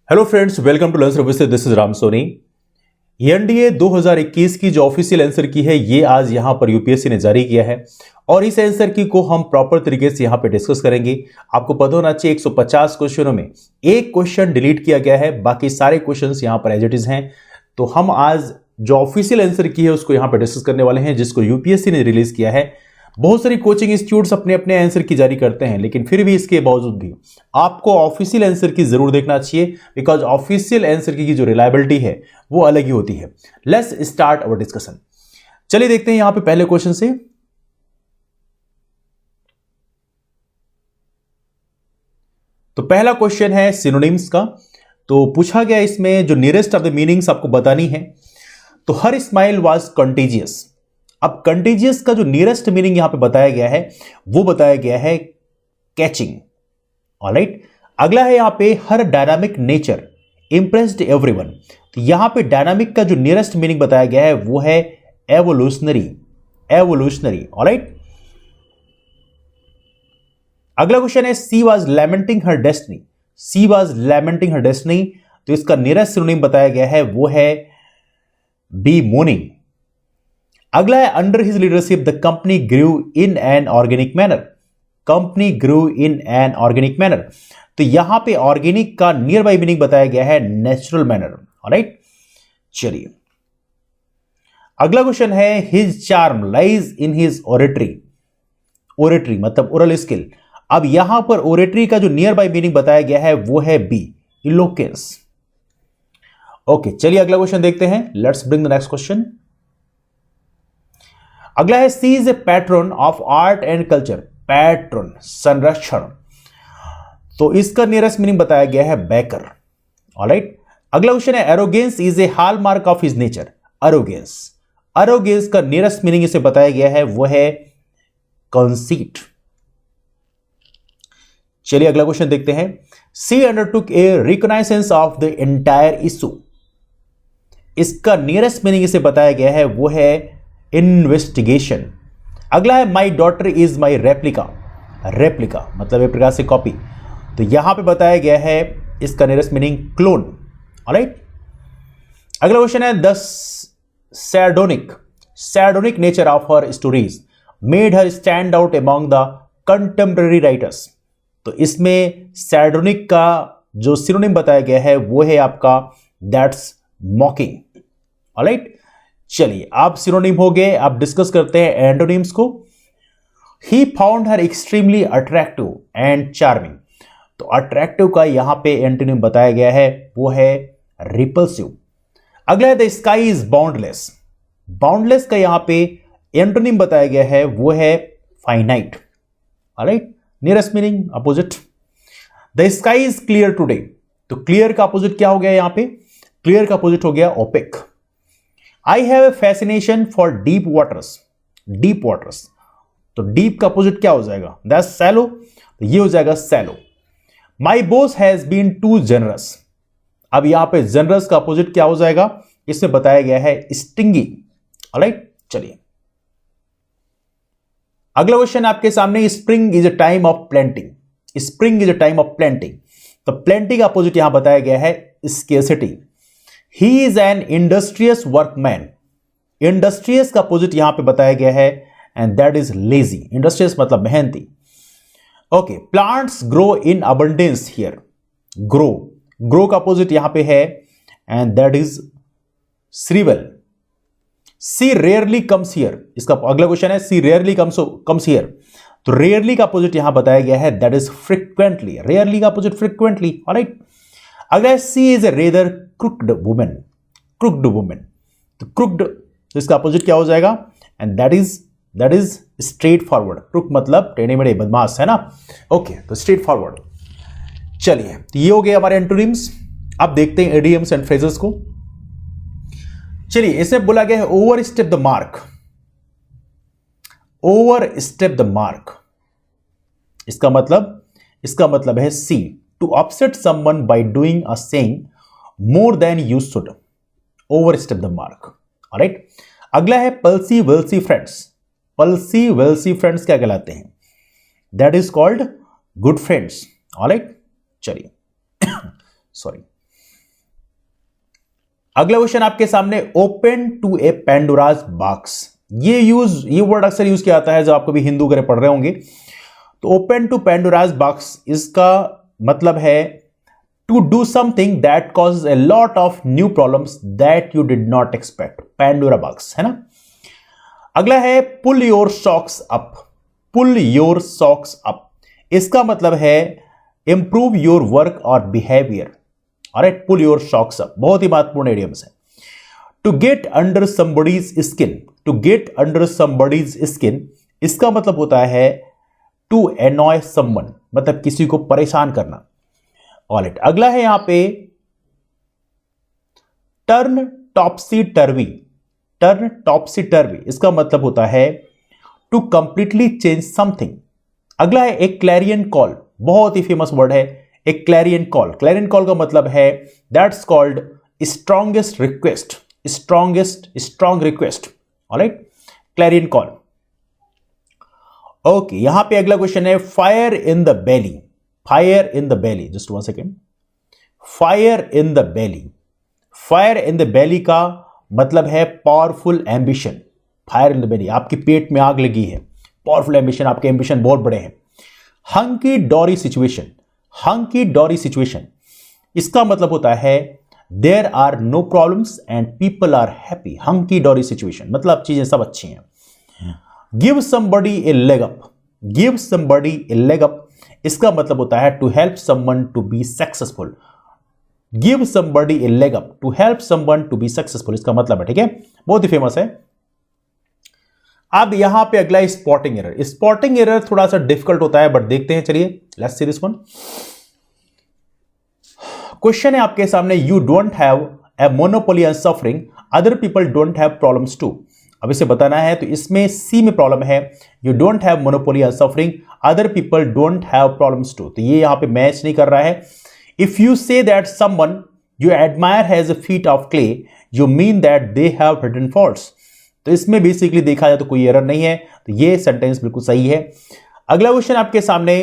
Hello friends, welcome to learn services. This is Ram Soni. NDA 2021 की जो official answer की है ये आज यहां पर यूपीएससी ने जारी किया है और इस आंसर की को हम प्रॉपर तरीके से यहां पे डिस्कस करेंगे। आपको पता होना चाहिए 150 क्वेश्चनों में एक क्वेश्चन डिलीट किया गया है, बाकी सारे क्वेश्चंस यहां पर एज इट इज हैं। तो हम आज जो ऑफिशियल आंसर की है उसको यहां पर डिस्कस करने वाले हैं, जिसको यूपीएससी ने रिलीज किया है। बहुत सारी कोचिंग इंस्टीट्यूट्स अपने अपने आंसर की जारी करते हैं, लेकिन फिर भी इसके बावजूद भी आपको ऑफिशियल आंसर की जरूर देखना चाहिए, बिकॉज ऑफिशियल आंसर की जो रिलायबिलिटी है वो अलग ही होती है। Let's start our discussion. चलिए देखते हैं यहां पे पहले क्वेश्चन से। तो पहला क्वेश्चन है सिनोनिम्स का। तो पूछा गया इसमें जो नियरेस्ट ऑफ द मीनिंग्स आपको बतानी है। तो हर स्माइल वाज कंटेजियस। अब कंटेजियस का जो नियरेस्ट मीनिंग यहां पे बताया गया है वो बताया गया है कैचिंग। ऑलराइट, अगला है यहां पे हर डायनामिक नेचर इंप्रेस्ड एवरीवन। तो यहां पे डायनामिक का जो नियरेस्ट मीनिंग बताया गया है वो है एवोल्यूशनरी। Evolutionary, alright. अगला क्वेश्चन है she was lamenting her destiny. She was lamenting her destiny. तो इसका नियरेस्ट सिनोनिम बताया गया है वो है बी मोर्निंग। अगला है under his leadership the company grew in an organic manner. Company grew in an organic manner. तो यहां पे ऑर्गेनिक का नियर बाई मीनिंग बताया गया है नेचुरल मैनर। ऑलराइट, चलिए अगला क्वेश्चन है his charm lies in his oratory. Oratory मतलब ओरल स्किल। अब यहां पर ओरेटरी का जो नियर बाई मीनिंग बताया गया है वो है बी इलोक्वेंस। ओके, चलिए अगला क्वेश्चन देखते हैं। Let's bring the next question. अगला है she is a patron of art and culture. Patron, संरक्षण। तो इसका नियरेस्ट मीनिंग बताया गया है बेकर। ऑलराइट, अगला क्वेश्चन है arrogance is a hallmark of his nature. Arrogance, arrogance का नियरेस्ट मीनिंग इसे बताया गया है वो है कंसीट। चलिए अगला क्वेश्चन देखते हैं। She undertook a recognizance of the entire issue. इसका नियरेस्ट मीनिंग इसे बताया गया है वो है इन्वेस्टिगेशन। अगला है my daughter is my replica. Replica मतलब एक प्रकार से कॉपी। तो यहां पे बताया गया है इसका नियरेस्ट मीनिंग क्लोन। ऑलराइट, अगला क्वेश्चन है the sardonic nature of her stories made her stand out among the contemporary writers. तो इसमें सैर्डोनिक का जो सिनोनिम बताया गया है वो है आपका दैट्स मॉकिंग। ऑलराइट, चलिए आप सिनोनिम हो गए, आप डिस्कस करते हैं एंटोनिम्स को। He found her extremely attractive and charming. तो अट्रैक्टिव का यहां पे एंटोनिम बताया गया है वो है रिपल्सिव। अगला है the sky is boundless. Boundless का यहां पे एंटोनिम बताया गया है वो है finite. Alright, nearest meaning opposite. The sky is clear today. तो क्लियर का अपोजिट क्या हो गया यहां पे? क्लियर का अपोजिट हो गया opaque. I have a fascination for deep waters. Deep waters, तो डीप का अपोजिट क्या हो जाएगा? That's shallow. तो ये हो जाएगा shallow. My boss has been too generous. अब यहां पे जनरस का अपोजिट क्या हो जाएगा? इसमें बताया गया है स्टिंगी। ऑलराइट, चलिए अगला क्वेश्चन आपके सामने। Spring is a time of planting. Spring is a time of planting. तो प्लांटिंग का अपोजिट यहां बताया गया है scarcity. He is an industrious workman. Industrious का अपोजिट यहां पे बताया गया है and that is lazy. Industrious मतलब मेहनती। Okay, plants grow in abundance here. Grow, grow का अपोजिट यहां पे है and that is shrivel. She rarely comes here. इसका अगला क्वेश्चन है सी रेयरली कम्स हियर। तो रेयरली का अपोजिट यहां बताया गया है दैट इज फ्रिक्वेंटली। रेयरली का अपोजिट फ्रिक्वेंटली। ऑलराइट, अगला she is a rather crooked women. Crooked women, तो क्रुक्ड, तो इसका अपोजिट क्या हो जाएगा? And that is straightforward. Crook मतलब टेढ़े मेढ़े बदमाश, है ना? ओके, तो स्ट्रेट फॉरवर्ड। चलिए, तो ये हो गए हमारे एंटोनिम्स। अब देखते हैं इडियम्स एंड फ्रेजेस को। चलिए, इसमें बोला गया है overstep the mark. Overstep the mark, इसका मतलब है see to upset someone by doing a saying more than you should. Overstep the mark. Alright, अगला है palsy walsy friends. Palsy walsy friends क्या कहलाते हैं? That is called good friends. Alright, चलिए sorry. अगला क्वेश्चन आपके सामने, open to a Pandora's box. ये वर्ड अक्सर यूज किया जाता है जब आप कभी हिंदू वगैरह पढ़ रहे होंगे। तो ओपन टू पेंडोराज बॉक्स, इसका मतलब है to do something that causes a lot of new problems that you did not expect. Pandora box है ना। अगला है pull your socks up. Pull your socks up, इसका मतलब है इंप्रूव योर वर्क और behaviour. Alright, pull your socks up बहुत ही महत्वपूर्ण इडियम्स है। To get under somebody's skin. To get under somebody's skin, इसका मतलब होता है टू एनॉय समवन, मतलब किसी को परेशान करना। ऑलराइट, अगला है यहां पे टर्न टॉपसी टर्वी। टर्न टॉपसी टर्वी, इसका मतलब होता है टू कंप्लीटली चेंज समथिंग। अगला है एक क्लैरियन कॉल, बहुत ही फेमस वर्ड है एक क्लैरियन कॉल। क्लैरियन कॉल का मतलब है that's called strongest request. Strong request. Alright, Clarion call. Okay, यहां पे अगला क्वेश्चन है fire in the belly. Fire in the belly, just 1 second. Fire in the belly, fire in the belly का मतलब है powerful ambition. Fire in the belly, आपके पेट में आग लगी है, पावरफुल एम्बिशन, आपके एम्बिशन बहुत बड़े हैं। Hunky dory situation. Hunky dory situation, इसका मतलब होता है there are no problems and people are happy. Hunky dory situation मतलब चीजें सब अच्छी हैं। Give somebody a leg up. Give somebody a leg up, इसका मतलब होता है to help someone to be successful. Give somebody a leg up, to help someone to be successful, इसका मतलब है, ठीक है, बहुत ही फेमस है। अब यहां पे अगला स्पॉटिंग एरर। स्पॉटिंग एरर थोड़ा सा डिफिकल्ट होता है, बट देखते हैं, चलिए let's see this one. Question है आपके सामने, you don't have a monopoly on suffering, other people don't have problems too. अब इसे बताना है, तो इसमें सी में प्रॉब्लम है, you don't have monopoly on suffering, other people don't have problems too. तो ये यहां पे मैच नहीं कर रहा है। If you say that someone you admire has a feet of clay, you mean that they have hidden faults. तो इसमें बेसिकली देखा जाए तो कोई एरर नहीं है, तो ये सेंटेंस बिल्कुल सही है। अगला क्वेश्चन आपके सामने,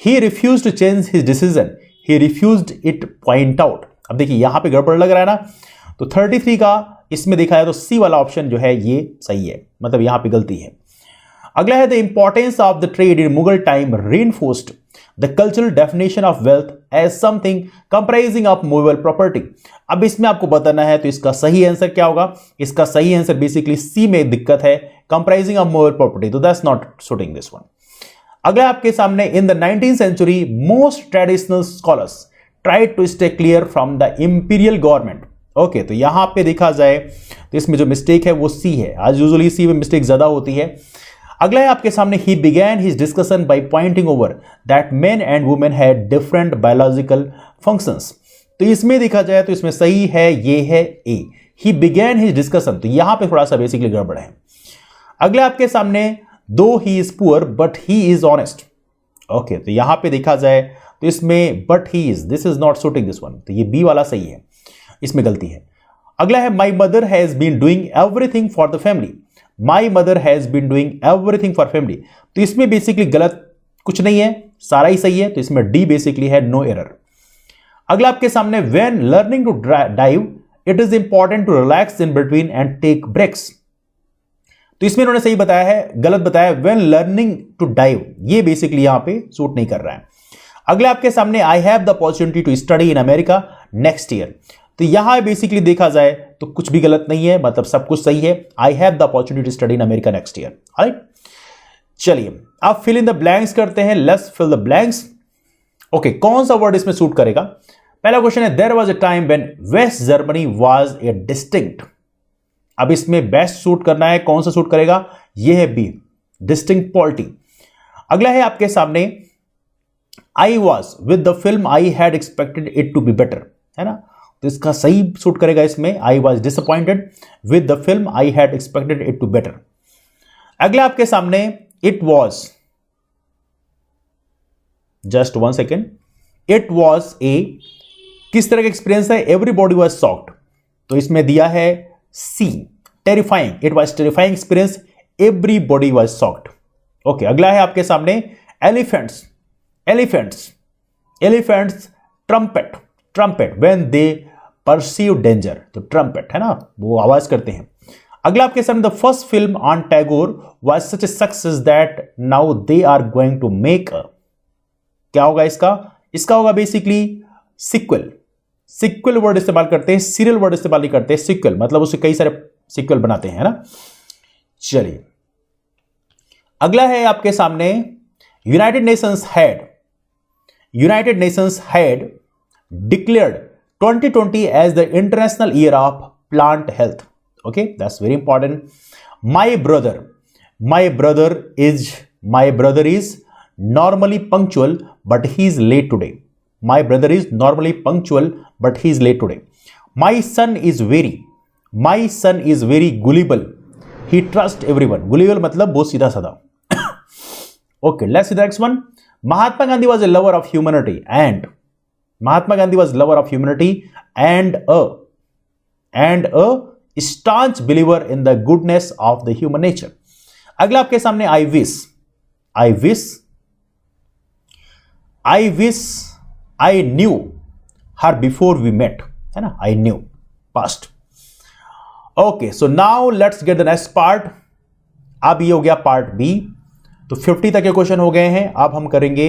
he refuse to change his decision, he refused it point out. अब देखिए यहां पे गड़बड़ लग रहा है ना, तो 33 का इसमें देखा जाए तो सी वाला ऑप्शन जो है ये सही है, मतलब यहां पे गलती है। अगला है the importance of the trade in Mughal time reinforced the cultural definition of wealth as something comprising of movable property. अब इसमें आपको बताना है, तो इसका सही आंसर क्या होगा? इसका सही आंसर बेसिकली सी में दिक्कत है, कंप्राइजिंग ऑफ मूवेबल प्रॉपर्टी, तो that's not suiting this one. अगला आपके सामने, in the 19th century most traditional scholars tried to stay clear from the imperial government. Okay, तो यहां पे देखा जाए तो इसमें जो मिस्टेक है वो सी है। आज यूजुअली सी में मिस्टेक ज्यादा होती है। अगला है आपके सामने, he began his discussion by pointing over that men and women had different biological functions. तो इसमें देखा जाए तो इसमें सही है, ये है ए, ही बिगैन हिज डिस्कशन। तो यहां पे थोड़ा सा बेसिकली गड़बड़ है। अगला आपके सामने, दो he is poor but he is honest. Okay, तो यहां पे देखा जाए तो इसमें but he is, this is not suiting this one, तो ये बी वाला सही है, इसमें गलती है। अगला है, my mother has been doing everything for the family, my mother has been doing everything for family. तो इसमें बेसिकली गलत कुछ नहीं है, सारा ही सही है, तो इसमें डी बेसिकली है, नो एरर। अगला आपके सामने, when learning to dive it is important to relax in between and take breaks. तो इसमें इन्होंने सही बताया है, गलत बताया व्हेन लर्निंग टू डाइव, ये बेसिकली यहां पे सूट नहीं कर रहा है। अगला आपके सामने, I have the opportunity to study in America next year. तो यहां बेसिकली देखा जाए तो कुछ भी गलत नहीं है, मतलब सब कुछ सही है। I have the opportunity to study in America next year. Right, चलिए अब फिल इन द ब्लैंक्स करते हैं, let's fill the blanks. Okay, कौन सा वर्ड इसमें सूट करेगा? पहला क्वेश्चन है, there was a time when West Germany was a distinct. अब इसमें बेस्ट सूट करना है, कौन सा सूट करेगा? यह है बी, डिस्टिंक्ट पॉलिटी। अगला है आपके सामने, I was with the film I had expected it to be better, है ना, तो इसका सही सूट करेगा इसमें, I was disappointed with the film I had expected it to better. अगला आपके सामने, it was, just 1 second, it was a, किस तरह का एक्सपीरियंस है? एवरीबॉडी वॉज शॉक्ड, तो इसमें दिया है C, terrifying, it was terrifying experience, everybody was shocked. Okay, अगला है आपके सामने, elephants, elephants, elephants trumpet, trumpet when they perceive danger, तो ट्रम्पेट है ना, वो आवाज करते हैं। अगला आपके सामने the first film on Tagore was such a success that now they are going to make a, क्या होगा इसका होगा बेसिकली सिक्वल। सिक्वल वर्ड इस्तेमाल करते हैं, सीरियल वर्ड इस्तेमाल नहीं करते, सिक्वल मतलब उससे कई सारे सिक्वल बनाते हैं ना। चलिए अगला है आपके सामने United Nations had declared 2020 as the international year of plant health. Okay, that's very important. My brother is normally punctual but he is late today. My brother is normally punctual but he is late today. My son is very gullible. He trusts everyone. Gullible मतलब बहुत सीधा साधा। Okay, let's see the next one. Mahatma Gandhi was a lover of humanity and a staunch believer in the goodness of the human nature. अगला आपके सामने I wish I knew her before we met, है ना, I knew past. Okay, so now let's get the next part. अब ये हो गया part B, तो 50 तक के क्वेश्चन हो गए हैं। अब हम करेंगे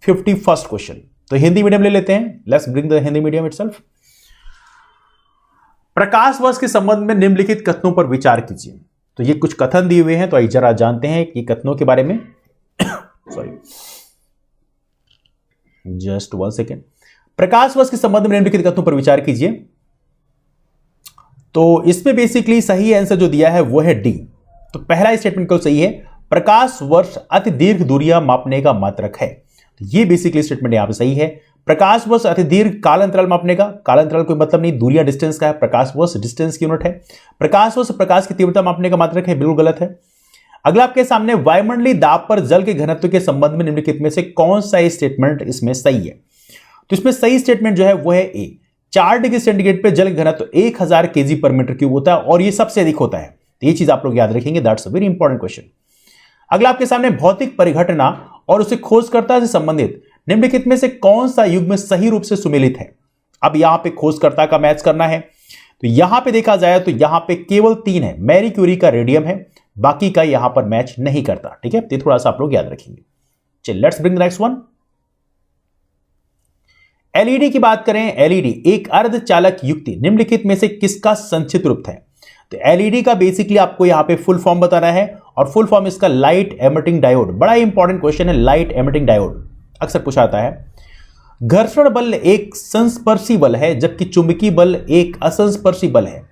51st क्वेश्चन। तो हिंदी मीडियम ले लेते हैं, let's bring the Hindi medium itself. प्रकाश वर्ष के संबंध में निम्नलिखित कथनों पर विचार कीजिए। तो ये कुछ कथन दिए हुए हैं, तो आइए जरा जानते हैं कि कथनों के बारे में। Sorry, just 1 second. प्रकाश वर्ष के संबंध में निम्नलिखित कथनों पर विचार कीजिए। तो इसमें बेसिकली सही आंसर जो दिया है वो है डी। तो पहला स्टेटमेंट को सही है, प्रकाश वर्ष अति दीर्घ दूरियां मापने का मात्रक है। तो ये बेसिकली स्टेटमेंट यहां पे सही है। प्रकाश वर्ष अति दीर्घ काल अंतराल मापने का, काल अंतराल कोई मतलब नहीं, दूरियां डिस्टेंस का है, प्रकाश वर्ष डिस्टेंस की यूनिट है। प्रकाश वर्ष प्रकाश की तीव्रता मापने का मात्रक है, बिल्कुल गलत है। अगला आपके सामने वायुमंडलीय दाब पर जल के घनत्व के संबंध में निम्नलिखित में से कौन सा स्टेटमेंट इसमें सही है? तो इसमें सही स्टेटमेंट जो है वो है ए। 4 डिग्री सेंटीग्रेड पे जल घनत्व 1000 kg पर मीटर क्यूब होता है और ये सबसे अधिक होता है। तो ये चीज आप लोग याद रखेंगे, that's a very important question. अगला आपके सामने भौतिक परिघटना और उसे खोजकर्ता से संबंधित निम्नलिखित में से कौन सा युग्म सही रूप से सुमेलित है? अब यहां पे खोजकर्ता का मैच करना है, तो यहां पे देखा जाए तो यहां पे केवल 3 है, मैरी क्यूरी का रेडियम है, बाकी का यहां पर मैच नहीं करता। ठीक है, तो थोड़ा सा आप लोग याद रखेंगे। चलिए let's bring the next one. LED की बात करें, एलईडी एक अर्धचालक युक्ति निम्नलिखित में से किसका संक्षिप्त रूप है? तो एलईडी का बेसिकली आपको यहां पे फुल फॉर्म बताना है और फुल फॉर्म इसका लाइट एमिटिंग डायोड। बड़ा इंपॉर्टेंट क्वेश्चन है, लाइट एमिटिंग डायोड अक्सर पूछा जाता है। घर्षण बल एक संस्पर्शी बल है जबकि चुंबकीय बल एक असंस्पर्शी बल है।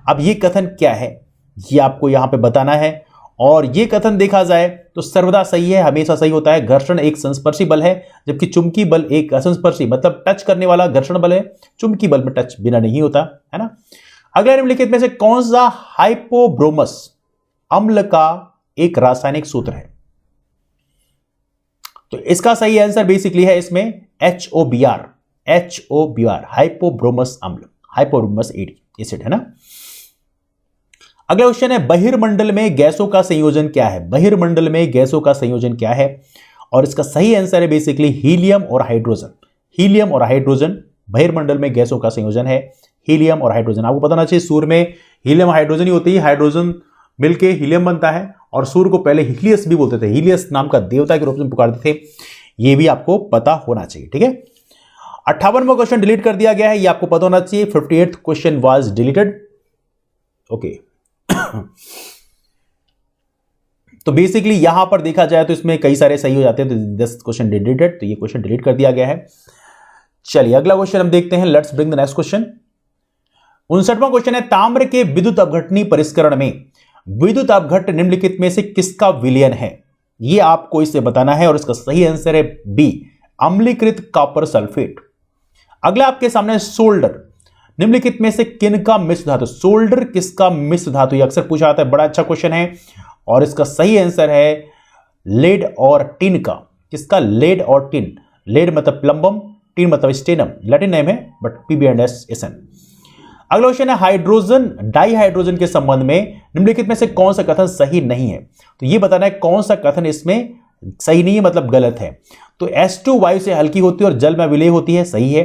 अब यह कथन क्या है ये आपको यहां पे बताना है, और यह कथन देखा जाए तो सर्वदा सही है, हमेशा सही होता है। घर्षण एक संस्पर्शी बल है जबकि चुंबकीय बल एक असंस्पर्शी, मतलब टच करने वाला घर्षण बल है, चुंबकीय बल में टच बिना नहीं होता है ना। अगला निम्नलिखित में से कौन सा हाइपोब्रोमस अम्ल का एक रासायनिक सूत्र है? तो इसका सही आंसर बेसिकली है इसमें HOBr, हाइपोब्रोमस अम्ल, हाइपोब्रोमस एसिड है ना। अगला क्वेश्चन है बहिर्मंडल में गैसों का संयोजन क्या है? बहिर्मंडल में गैसों का संयोजन क्या है? और इसका सही आंसर है बेसिकली हीलियम और हाइड्रोजन। हीलियम और हाइड्रोजन बहिर्मंडल में गैसों का संयोजन है, हीलियम और हाइड्रोजन। आपको पता होना चाहिए सूर्य में हीलियम हाइड्रोजन ही होती है, हाइड्रोजन मिलके हीलियम बनता है, और सूर्य को पहले हीलियस भी बोलते थे, हीलियस नाम का देवता के रूप में पुकारते थे, ये भी आपको पता होना चाहिए। ठीक है, 58वां क्वेश्चन डिलीट कर दिया गया है, ये आपको पता होना चाहिए। 58th question was deleted. Okay, तो बेसिकली यहां पर देखा जाए तो इसमें कई सारे सही हो जाते हैं, तो 10 क्वेश्चन डिलीटेड, तो ये क्वेश्चन डिलीट कर दिया गया है। चलिए अगला क्वेश्चन हम देखते हैं, let's bring the next question. 59वां क्वेश्चन है ताम्र के विद्युत अपघटनी परिष्करण में विद्युत अपघट्ट निम्नलिखित में से किसका विलयन है? ये आपको इसे बताना है और इसका सही आंसर है बी, अम्लीकृत कॉपर सल्फेट। अगला आपके सामने सोल्डर निम्नलिखित में से किनका मिश्र धातु? सोल्डर किसका मिश्र धातु? ये अक्सर पूछा जाता है, बड़ा अच्छा क्वेश्चन है, और इसका सही आंसर है लेड और टिन का। किसका? लेड और टिन। लेड मतलब प्लम्बम, टिन मतलब स्टेनम, लैटिन नेम है बट PBNDS-SN। अगला क्वेश्चन है हाइड्रोजन डाइहाइड्रोजन के संबंध में निम्नलिखित में से कौन सा कथन सही नहीं है? तो ये बताना है कौन सा कथन इसमें सही नहीं है, मतलब गलत है। तो H2 वायु से हल्की होती है और जल में विलय होती है, सही है।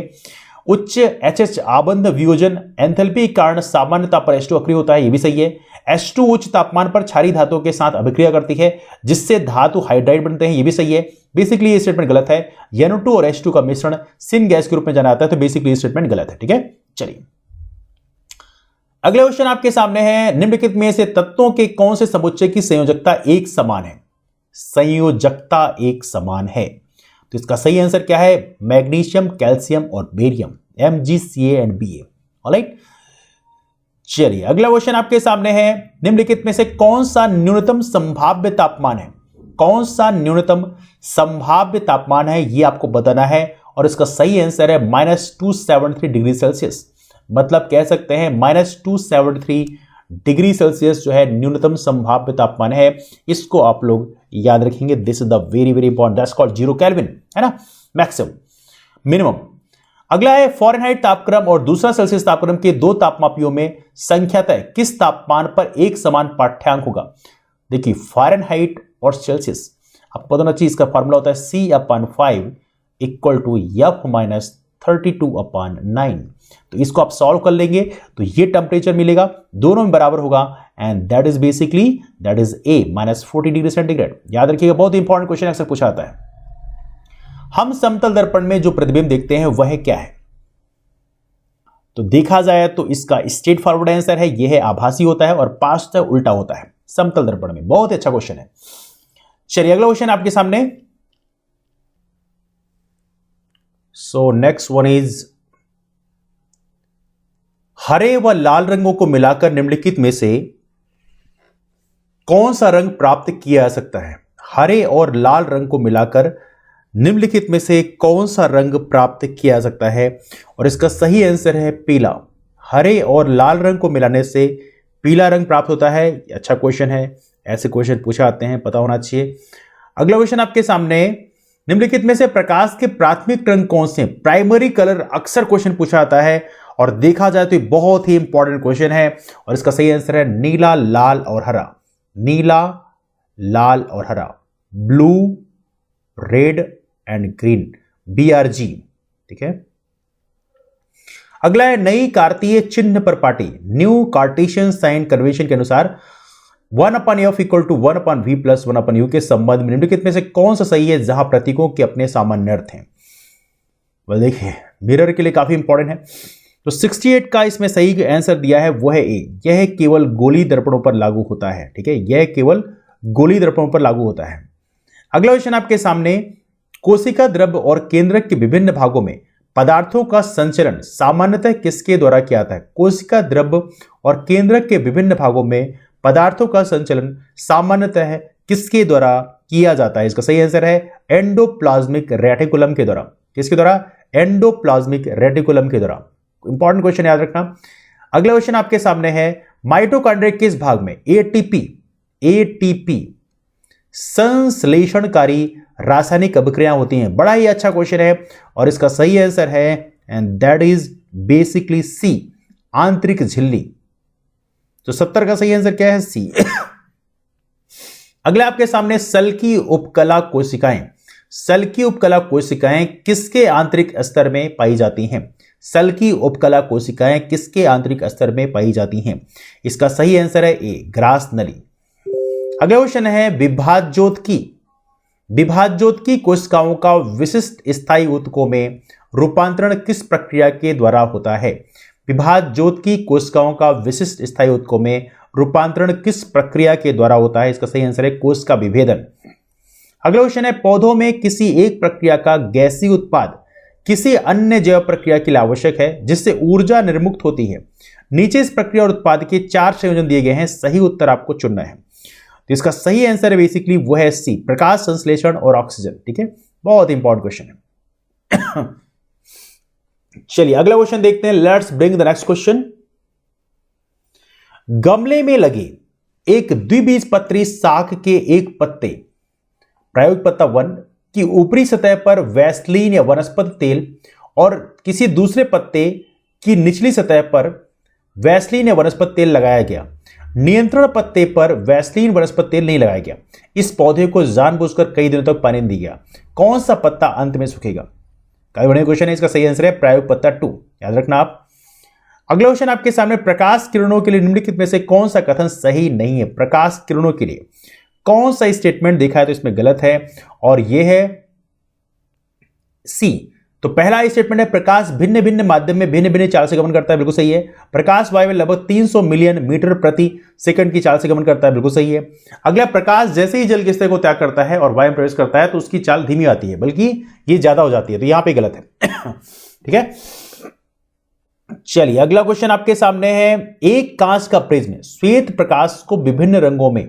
उच्च HH आबंध वियोजन एंथैल्पी के कारण सामान्य ताप पर H2 अक्रिय होता है, ये भी सही है। H2 उच्च तापमान पर क्षारीय धातुओं के साथ अभिक्रिया करती है जिससे धातु हाइड्राइड बनते हैं, ये भी सही है। बेसिकली ये स्टेटमेंट गलत है। NO2 और H2 का मिश्रण सिन गैस के रूप में जाना जाता है, तो बेसिकली ये स्टेटमेंट गलत है। ठीक है, चलिए अगला क्वेश्चन आपके सामने है, निम्नलिखित में से तत्वों के कौन से समुच्चय की संयोजकता एक समान है? संयोजकता एक समान है, तो इसका सही आंसर क्या है? मैग्नीशियम, कैल्शियम और barium, MgCa and Ba। Alright, चलिए अगला क्वेश्चन आपके सामने है, निम्नलिखित में से कौन सा न्यूनतम संभाव्य तापमान है? कौन सा न्यूनतम संभाव्य तापमान है, यह आपको बताना है, और इसका सही आंसर है -273 डिग्री सेल्सियस। मतलब कह सकते हैं -273 डिग्री सेल्सियस जो है न्यूनतम संभाव्य तापमान है। इसको आप लोग याद रखेंगे, this is the very very important, that's called 0 kelvin, है ना, मैक्सिमम मिनिमम। अगला है फ़ारेनहाइट तापक्रम और दूसरा सेल्सियस तापक्रम के दो तापमापियों में संख्यातः किस तापमान पर एक समान पाठ्यांक होगा? देखिए फ़ारेनहाइट और सेल्सियस आपको पता होना चाहिए, इसका फॉर्मूला होता है C/5 = F - 32/9। तो इसको आप सॉल्व कर लेंगे तो ये टेम्परेचर मिलेगा, दोनों में बराबर होगा, and that is basically that is A -40 degree centigrade. याद रखिएगा, बहुत इंपॉर्टेंट क्वेश्चन अक्सर पूछा आता है। हम समतल दर्पण में जो प्रतिबिंब देखते हैं वह क्या है? तो देखा जाए तो इसका स्ट्रेट फॉरवर्ड आंसर है, यह है आभासी होता है और पास्ट उल्टा होता है समतल दर्पण में। बहुत अच्छा क्वेश्चन है। चलिए अगला क्वेश्चन आपके सामने। सो नेक्स्ट वन इज, हरे व लाल रंगों को मिलाकर निम्नलिखित में से कौन सा रंग प्राप्त किया जा सकता है? हरे और लाल रंग को मिलाकर निम्नलिखित में से कौन सा रंग प्राप्त किया जा सकता है? और इसका सही आंसर है पीला। हरे और लाल रंग को मिलाने से पीला रंग प्राप्त होता है। अच्छा क्वेश्चन है, ऐसे क्वेश्चन पूछा आते हैं, पता होना चाहिए। अगला क्वेश्चन आपके सामने, निम्नलिखित में से प्रकाश के प्राथमिक रंग कौन से? प्राइमरी कलर अक्सर क्वेश्चन पूछा आता है और देखा जाए तो ये बहुत ही इंपॉर्टेंट क्वेश्चन है, और इसका सही आंसर है नीला, लाल और हरा। नीला, लाल और हरा, blue, red and green, BRG। ठीक है, अगला है नई कार्तीय चिन्ह पर पाटी। न्यू कार्टेशियन साइन कन्वेंशन के अनुसार 1/f = 1/v + 1/u के संबंध में निम्नलिखित में से कौन सा सही है जहां प्रतीकों के अपने सामान्य अर्थ हैं? वह देखिए मिरर के लिए काफी इंपॉर्टेंट है। तो 68 का इसमें सही आंसर दिया है वो है A। यह केवल गोली दर्पणों पर लागू होता है। ठीक है, यह केवल गोली दर्पणों पर लागू होता है। अगला क्वेश्चन आपके सामने, कोशिका द्रव्य और केंद्रक के विभिन्न भागों में पदार्थों का संचलन सामान्यतः किसके द्वारा किया जाता है? कोशिका द्रव्य और केंद्रक के विभिन्न भागों में पदार्थों का संचलन सामान्यतः किसके द्वारा किया जाता है? इसका सही आंसर है एंडोप्लाज्मिक रेटिकुलम के द्वारा। किसके द्वारा? एंडोप्लाज्मिक रेटिकुलम के द्वारा। इंपॉर्टेंट क्वेश्चन याद रखना। अगला क्वेश्चन आपके सामने है, माइटोकॉन्ड्रिया के किस भाग में एटीपी संश्लेषणकारी रासायनिक अभिक्रियाएं होती हैं? बड़ा ही अच्छा क्वेश्चन है और इसका सही आंसर है and that is basically C, आंतरिक झिल्ली। तो 70 का सही आंसर क्या है? C। अगला आपके सामने, सल्की उपकला कोशिकाएं। सल्की उपकला कोशिकाएं किसके आंतरिक स्तर में पाई जाती हैं? सल्की उपकला कोशिकाएं किसके आंतरिक स्तर में पाई जाती हैं? इसका सही आंसर है A, ग्रास नली। अगला क्वेश्चन है, विभाज्योतकी कोशिकाओं का विशिष्ट स्थायी ऊतकों में रूपांतरण किस प्रक्रिया के द्वारा होता है? विभाज्योतकी कोशिकाओं का विशिष्ट स्थायी ऊतकों में रूपांतरण किस प्रक्रिया के द्वारा होता है? इसका सही आंसर है कोशिका विभेदन। अगला क्वेश्चन है, पौधों में किसी एक प्रक्रिया का गैसीय उत्पाद किसी अन्य जैव प्रक्रिया के लिए आवश्यक है जिससे ऊर्जा निर्मुक्त होती है? नीचे इस प्रक्रिया और उत्पाद के 4 संयोजन दिए गए हैं, सही उत्तर आपको चुनना है। तो इसका सही आंसर है बेसिकली वो है C, प्रकाश संश्लेषण और ऑक्सीजन। ठीक है, बहुत इंपॉर्टेंट क्वेश्चन है। चलिए अगला क्वेश्चन देखते हैं, let's bring the next question. गमले में लगे एक द्विबीजपत्री शाक के एक पत्ते, प्रायोगिक पत्ता 1 की ऊपरी सतह पर वैसलीन या वनस्पति तेल और किसी दूसरे पत्ते की निचली सतह पर वैसलीन या वनस्पति तेल लगाया गया। नियंत्रण पत्ते पर वैसलीन वनस्पति तेल नहीं लगाया गया। इस पौधे को जानबूझकर कई दिनों तक पानी नहीं दिया गया। कौन सा पत्ता अंत में सूखेगा? काफी बढ़िया क्वेश्चन है, इसका सही आंसर है प्रायोग पत्ता 2, याद रखना आप। अगला क्वेश्चन आपके सामने, प्रकाश किरणों के लिए निम्नलिखित में से कौन सा कथन सही नहीं है? प्रकाश किरणों के लिए कौन सा स्टेटमेंट देखा है तो इसमें गलत है, और यह है सी। तो पहला स्टेटमेंट है प्रकाश भिन्न भिन्न माध्यम में भिन्न भिन्न चाल से गमन करता है, बिल्कुल सही है। प्रकाश वायु में लगभग 300 मिलियन मीटर प्रति सेकंड की चाल से गमन करता है, बिल्कुल सही है। अगला, प्रकाश जैसे ही जल के स्तर को त्याग करता है और वायु में प्रवेश करता है तो उसकी चाल धीमी आती है, बल्कि ये ज्यादा हो जाती है, तो यहां पे गलत है। ठीक है, चलिए अगला क्वेश्चन आपके सामने है, एक कांच का प्रिज्म श्वेत प्रकाश को विभिन्न रंगों में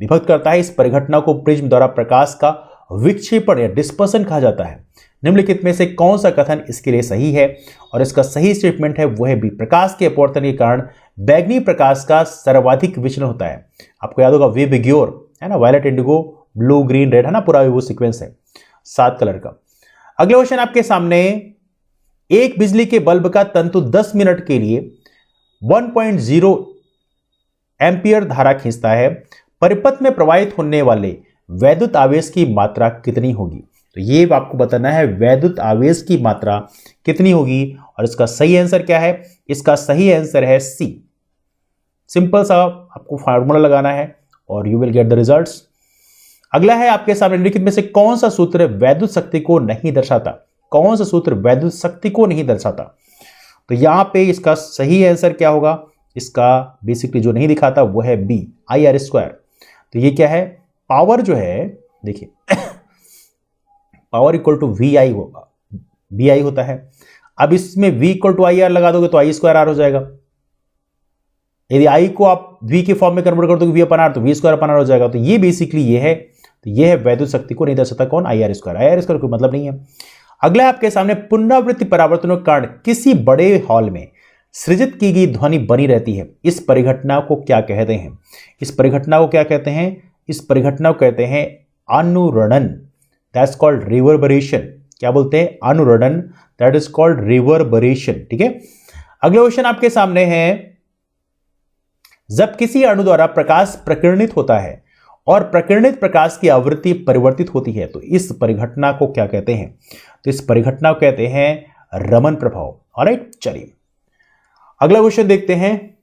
विभक्त करता है। इस परिघटना को प्रिज्म द्वारा प्रकाश का विक्षेपण या डिस्पर्सन कहा जाता है। निम्नलिखित में से कौन सा कथन इसके लिए सही है? और इसका सही स्टेटमेंट है वो है बी। प्रकाश के अपवर्तन के कारण बैगनी प्रकाश का सर्वाधिक विचलन होता है। आपको याद होगा विबग्योर है ना, violet, indigo, blue, green, red है ना, पूरा वो सीक्वेंस है 7 कलर का। अगला क्वेश्चन आपके सामने, एक बिजली के बल्ब का तंतु 10 मिनट के लिए 1.0 एम्पियर धारा खींचता है। परिपथ में प्रवाहित होने वाले वैद्युत आवेश की मात्रा कितनी होगी? तो ये आपको बताना है वैद्युत आवेश की मात्रा कितनी होगी, और इसका सही आंसर क्या है? इसका सही आंसर है सी। सिंपल सा आपको फार्मूला लगाना है और you will get the results. अगला है आपके सामने, निम्नलिखित में से कौन सा सूत्र वैद्युत शक्ति को नहीं दर्शाता? कौन सा सूत्र वैद्युत शक्ति को नहीं दर्शाता? तो यहां पे इसका सही आंसर क्या होगा? इसका बेसिकली जो नहीं दिखाता वो है बी, IR²। तो ये क्या है? पावर जो है, देखिए पावर इक्वल टू VI होगा, VI होता है। अब इसमें V इक्वल टू IR लगा दोगे तो I²R हो जाएगा। यदि I को आप V के फॉर्म में कन्वर्ट कर दोगे V/R तो V²/R हो जाएगा। तो ये बेसिकली ये है, तो ये है वैद्युत शक्ति को नहीं दर्शाता कौन? IR²। IR² कोई मतलब नहीं है। अगला है आपके सामने, पुनरावृत्ति परावर्तनों के कारण किसी बड़े हॉल में सृजित की गई ध्वनि बनी रहती है। इस परिघटना को क्या कहते हैं? इस परिघटना को क्या कहते हैं? इस परिघटना को कहते हैं अनुरणन, दैट्स कॉल्ड रिवर्बरेशन। क्या बोलते हैं? अनुरणन, दैट इज कॉल्ड रिवर्बरेशन। ठीक है, अगला क्वेश्चन आपके सामने है, जब किसी अणु द्वारा प्रकाश प्रकीर्णित होता है और प्रकीर्णित प्रकाश की आवृत्ति परिवर्तित होती है तो इस परिघटना को क्या कहते हैं? तो इस परिघटना को कहते हैं रमन प्रभाव। ऑलराइट, चलिए अगला क्वेश्चन देखते हैं।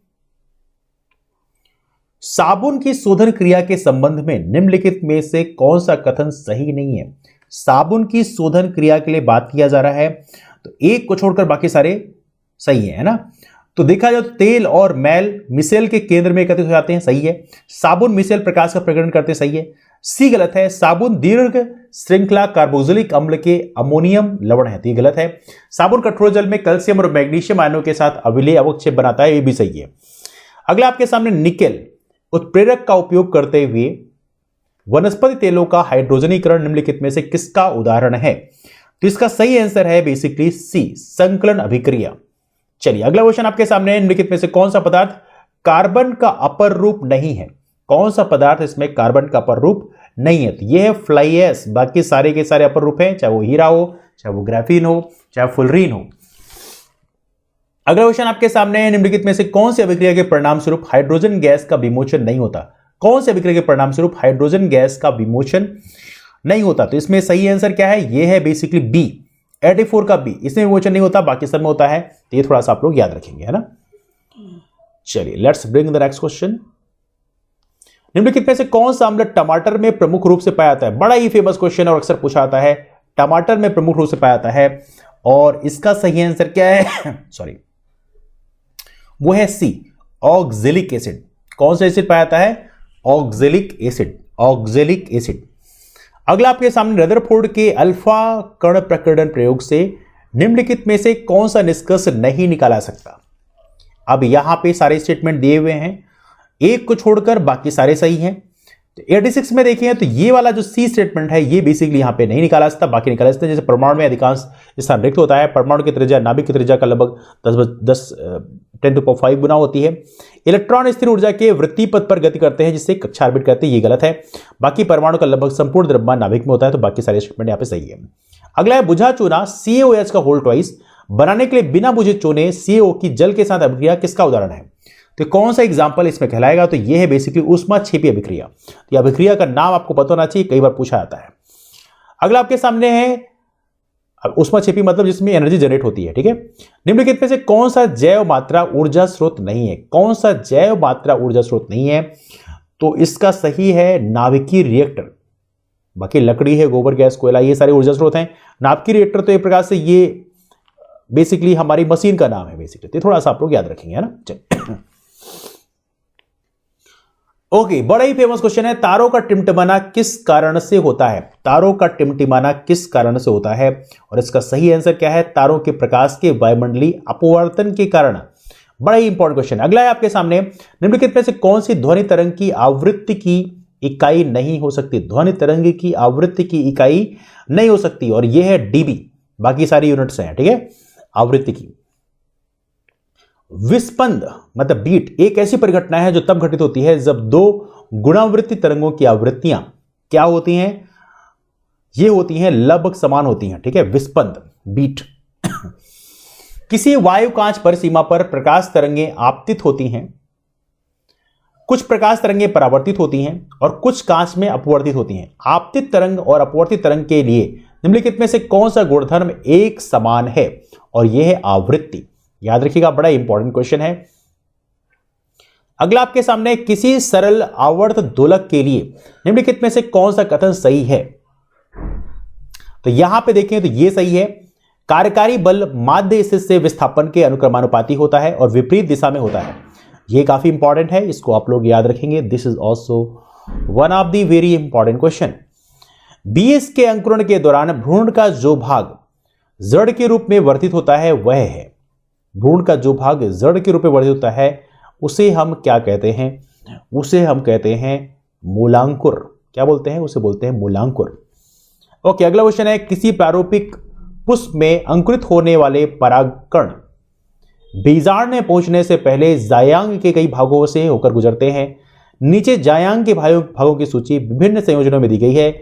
साबुन की शोधन क्रिया के संबंध में निम्नलिखित में से कौन सा कथन सही नहीं है? साबुन की शोधन क्रिया के लिए बात किया जा रहा है, तो एक को छोड़कर बाकी सारे सही है ना। तो देखा जाए तो तेल और मैल मिसेल के केंद्र में एकत्रित हो जाते हैं, सही है। साबुन मिसेल प्रकाश का प्रकरण करते हैं, सही है। सी गलत है। साबुन दीर्घ श्रृंखला कार्बोक्सिलिक अम्ल के अमोनियम लवण है, तो ये गलत है। साबुन कठोर जल में कैल्शियम और मैग्नीशियम आयनों के साथ अविलेय अवक्षेप बनाता है, ये भी सही है। अगला आपके सामने, निकेल उत्प्रेरक का उपयोग करते हुए वनस्पति तेलों का हाइड्रोजनीकरण निम्नलिखित में से किसका उदाहरण है? तो इसका सही आंसर है बेसिकली सी, संकलन अभिक्रिया। चलिए अगला क्वेश्चन आपके सामने, निम्नलिखित में से कौन सा पदार्थ कार्बन का अपर रूप नहीं है? कौन सा पदार्थ इसमें कार्बन का अपर रूप नहीं है? तो यह है फ्लाई ऐश। बाकी सारे के सारे अपर रूप हैं, चाहे वो हीरा हो, चाहे वो ग्राफीन हो, चाहे फुलरीन हो। अगला क्वेश्चन आपके सामने है, निम्नलिखित में से कौन सी अभिक्रिया के परिणाम स्वरूप हाइड्रोजन गैस का विमोचन नहीं होता? कौन सी अभिक्रिया के परिणाम स्वरूप हाइड्रोजन गैस का विमोचन नहीं होता? तो इसमें सही आंसर क्या है? यह है बेसिकली बी, 84 का बी। इसमें विमोचन नहीं होता, बाकी सब में होता है। तो ये थोड़ा सा आप लोग याद रखेंगे, है ना। चलिए let's bring the next question. निम्नलिखित में से कौन सा अम्ल टमाटर में प्रमुख रूप से पाया जाता है? बड़ा ही फेमस क्वेश्चन और अक्सर पूछा जाता है। टमाटर में प्रमुख रूप से पाया जाता है और इसका सही आंसर क्या है? सॉरी, वो है सी, ऑक्जेलिक एसिड। कौन सा एसिड पाया जाता है? Oxalic acid, oxalic acid. अगला आपके सामने, रदरफोर्ड के अल्फा कण प्रकीर्णन प्रयोग से निम्नलिखित में से कौन सा निष्कर्ष नहीं निकाला सकता? अब यहां पे सारे स्टेटमेंट दिए हुए हैं, एक को छोड़कर बाकी सारे सही हैं। तो 86 में देखें तो ये वाला जो सी स्टेटमेंट है ये बेसिकली यहां पे नहीं निकाला सकता, बाकी निकाला सकता है। जैसे परमाणु में अधिकांश स्थान रिक्त होता है, परमाणु की त्रिज्या नाभिक की त्रिज्या का लगभग 10⁵ गुना होती है। इलेक्ट्रॉन स्थिर ऊर्जा के वृत्तीय पथ पर गति करते हैं जिससे कक्षा ऑर्बिट करते हैं, ये गलत है। बाकी परमाणु का लगभग संपूर्ण द्रव्यमान नाभिक में होता है, तो बाकी सारे स्टेटमेंट यहाँ पे सही है। अगला है, बुझा चूना CaOH का होल ट्वाइस बनाने के लिए बिना बुझे चूने CO की जल के साथ अभिक्रिया किसका उदाहरण है? तो कौन सा एग्जाम्पल इसमें कहलाएगा? तो यह है बेसिकली ऊष्माक्षेपी अभिक्रिया। तो अभिक्रिया का नाम आपको पता होना चाहिए, कई बार पूछा जाता है। अगला आपके सामने है, अब उष्मा छिपी मतलब जिसमें एनर्जी जनरेट होती है, ठीक है। निम्नलिखित में से कौन सा जैव मात्रा ऊर्जा स्रोत नहीं है? कौन सा जैव मात्रा ऊर्जा स्रोत नहीं है? तो इसका सही है नाभिकीय रिएक्टर। बाकी लकड़ी है, गोबर गैस, कोयला, ये सारे ऊर्जा स्रोत हैं। नाभिकीय रिएक्टर तो एक प्रकार से ये बेसिकली हमारी मशीन का नाम है बेसिकली, तो थोड़ा सा आप लोग याद रखेंगे, है ना। चलिए ओके, बड़ा ही फेमस क्वेश्चन है, तारों का टिमटिमाना किस कारण से होता है? तारों का टिमटिमाना किस कारण से होता है? और इसका सही आंसर क्या है? तारों के प्रकाश के वायुमंडलीय अपवर्तन के कारण। बड़ा ही इंपॉर्टेंट क्वेश्चन है। अगला है आपके सामने, निम्नलिखित में से कौन सी ध्वनि तरंग की आवृत्ति की इकाई नहीं हो सकती? ध्वनि तरंग की आवृत्ति की इकाई नहीं हो सकती, और यह है डीबी, बाकी सारी यूनिट्स हैं, ठीक है, आवृत्ति की। विस्पंद मतलब बीट एक ऐसी परिघटना है जो तब घटित होती है जब दो गुणावृत्ति तरंगों की आवृत्तियां क्या होती हैं? ये होती हैं लगभग समान होती हैं, ठीक है, विस्पंद बीट। किसी वायु कांच पर सीमा पर प्रकाश तरंगें आपतित होती हैं, कुछ प्रकाश तरंगें परावर्तित होती हैं और कुछ कांच में अपवर्तित होती हैं। आपतित तरंग और अपवर्तित तरंग के लिए निम्नलिखित में से कौन सा गुणधर्म एक समान है? और यह है आवृत्ति। याद रखिएगा, बड़ा इंपॉर्टेंट क्वेश्चन है। अगला आपके सामने, किसी सरल आवर्त दोलक के लिए निम्नलिखित में से कौन सा कथन सही है? तो यहां पे देखें तो यह सही है, कार्यकारी बल माध्य स्थिति से विस्थापन के अनुक्रमानुपाती होता है और विपरीत दिशा में होता है। यह काफी इंपॉर्टेंट है, इसको आप लोग याद रखेंगे। This is also one of the very important question. बीएस के अंकुरण के दौरान भ्रूण का जो भाग जड़ के रूप में वर्धित होता है वह है, भ्रूण का जो भाग जड़ के रूप में वर्धित होता है उसे हम क्या कहते हैं? उसे हम कहते हैं मूलांकुर। क्या बोलते हैं? उसे बोलते हैं मूलांकुर। ओके, अगला क्वेश्चन है, किसी प्रारूपिक पुष्प में अंकुरित होने वाले परागकण बीजांड में पहुंचने से पहले जायांग के कई भागों से होकर गुजरते हैं। नीचे जायांग के भागों की सूची विभिन्न संयोजनों में दी गई है।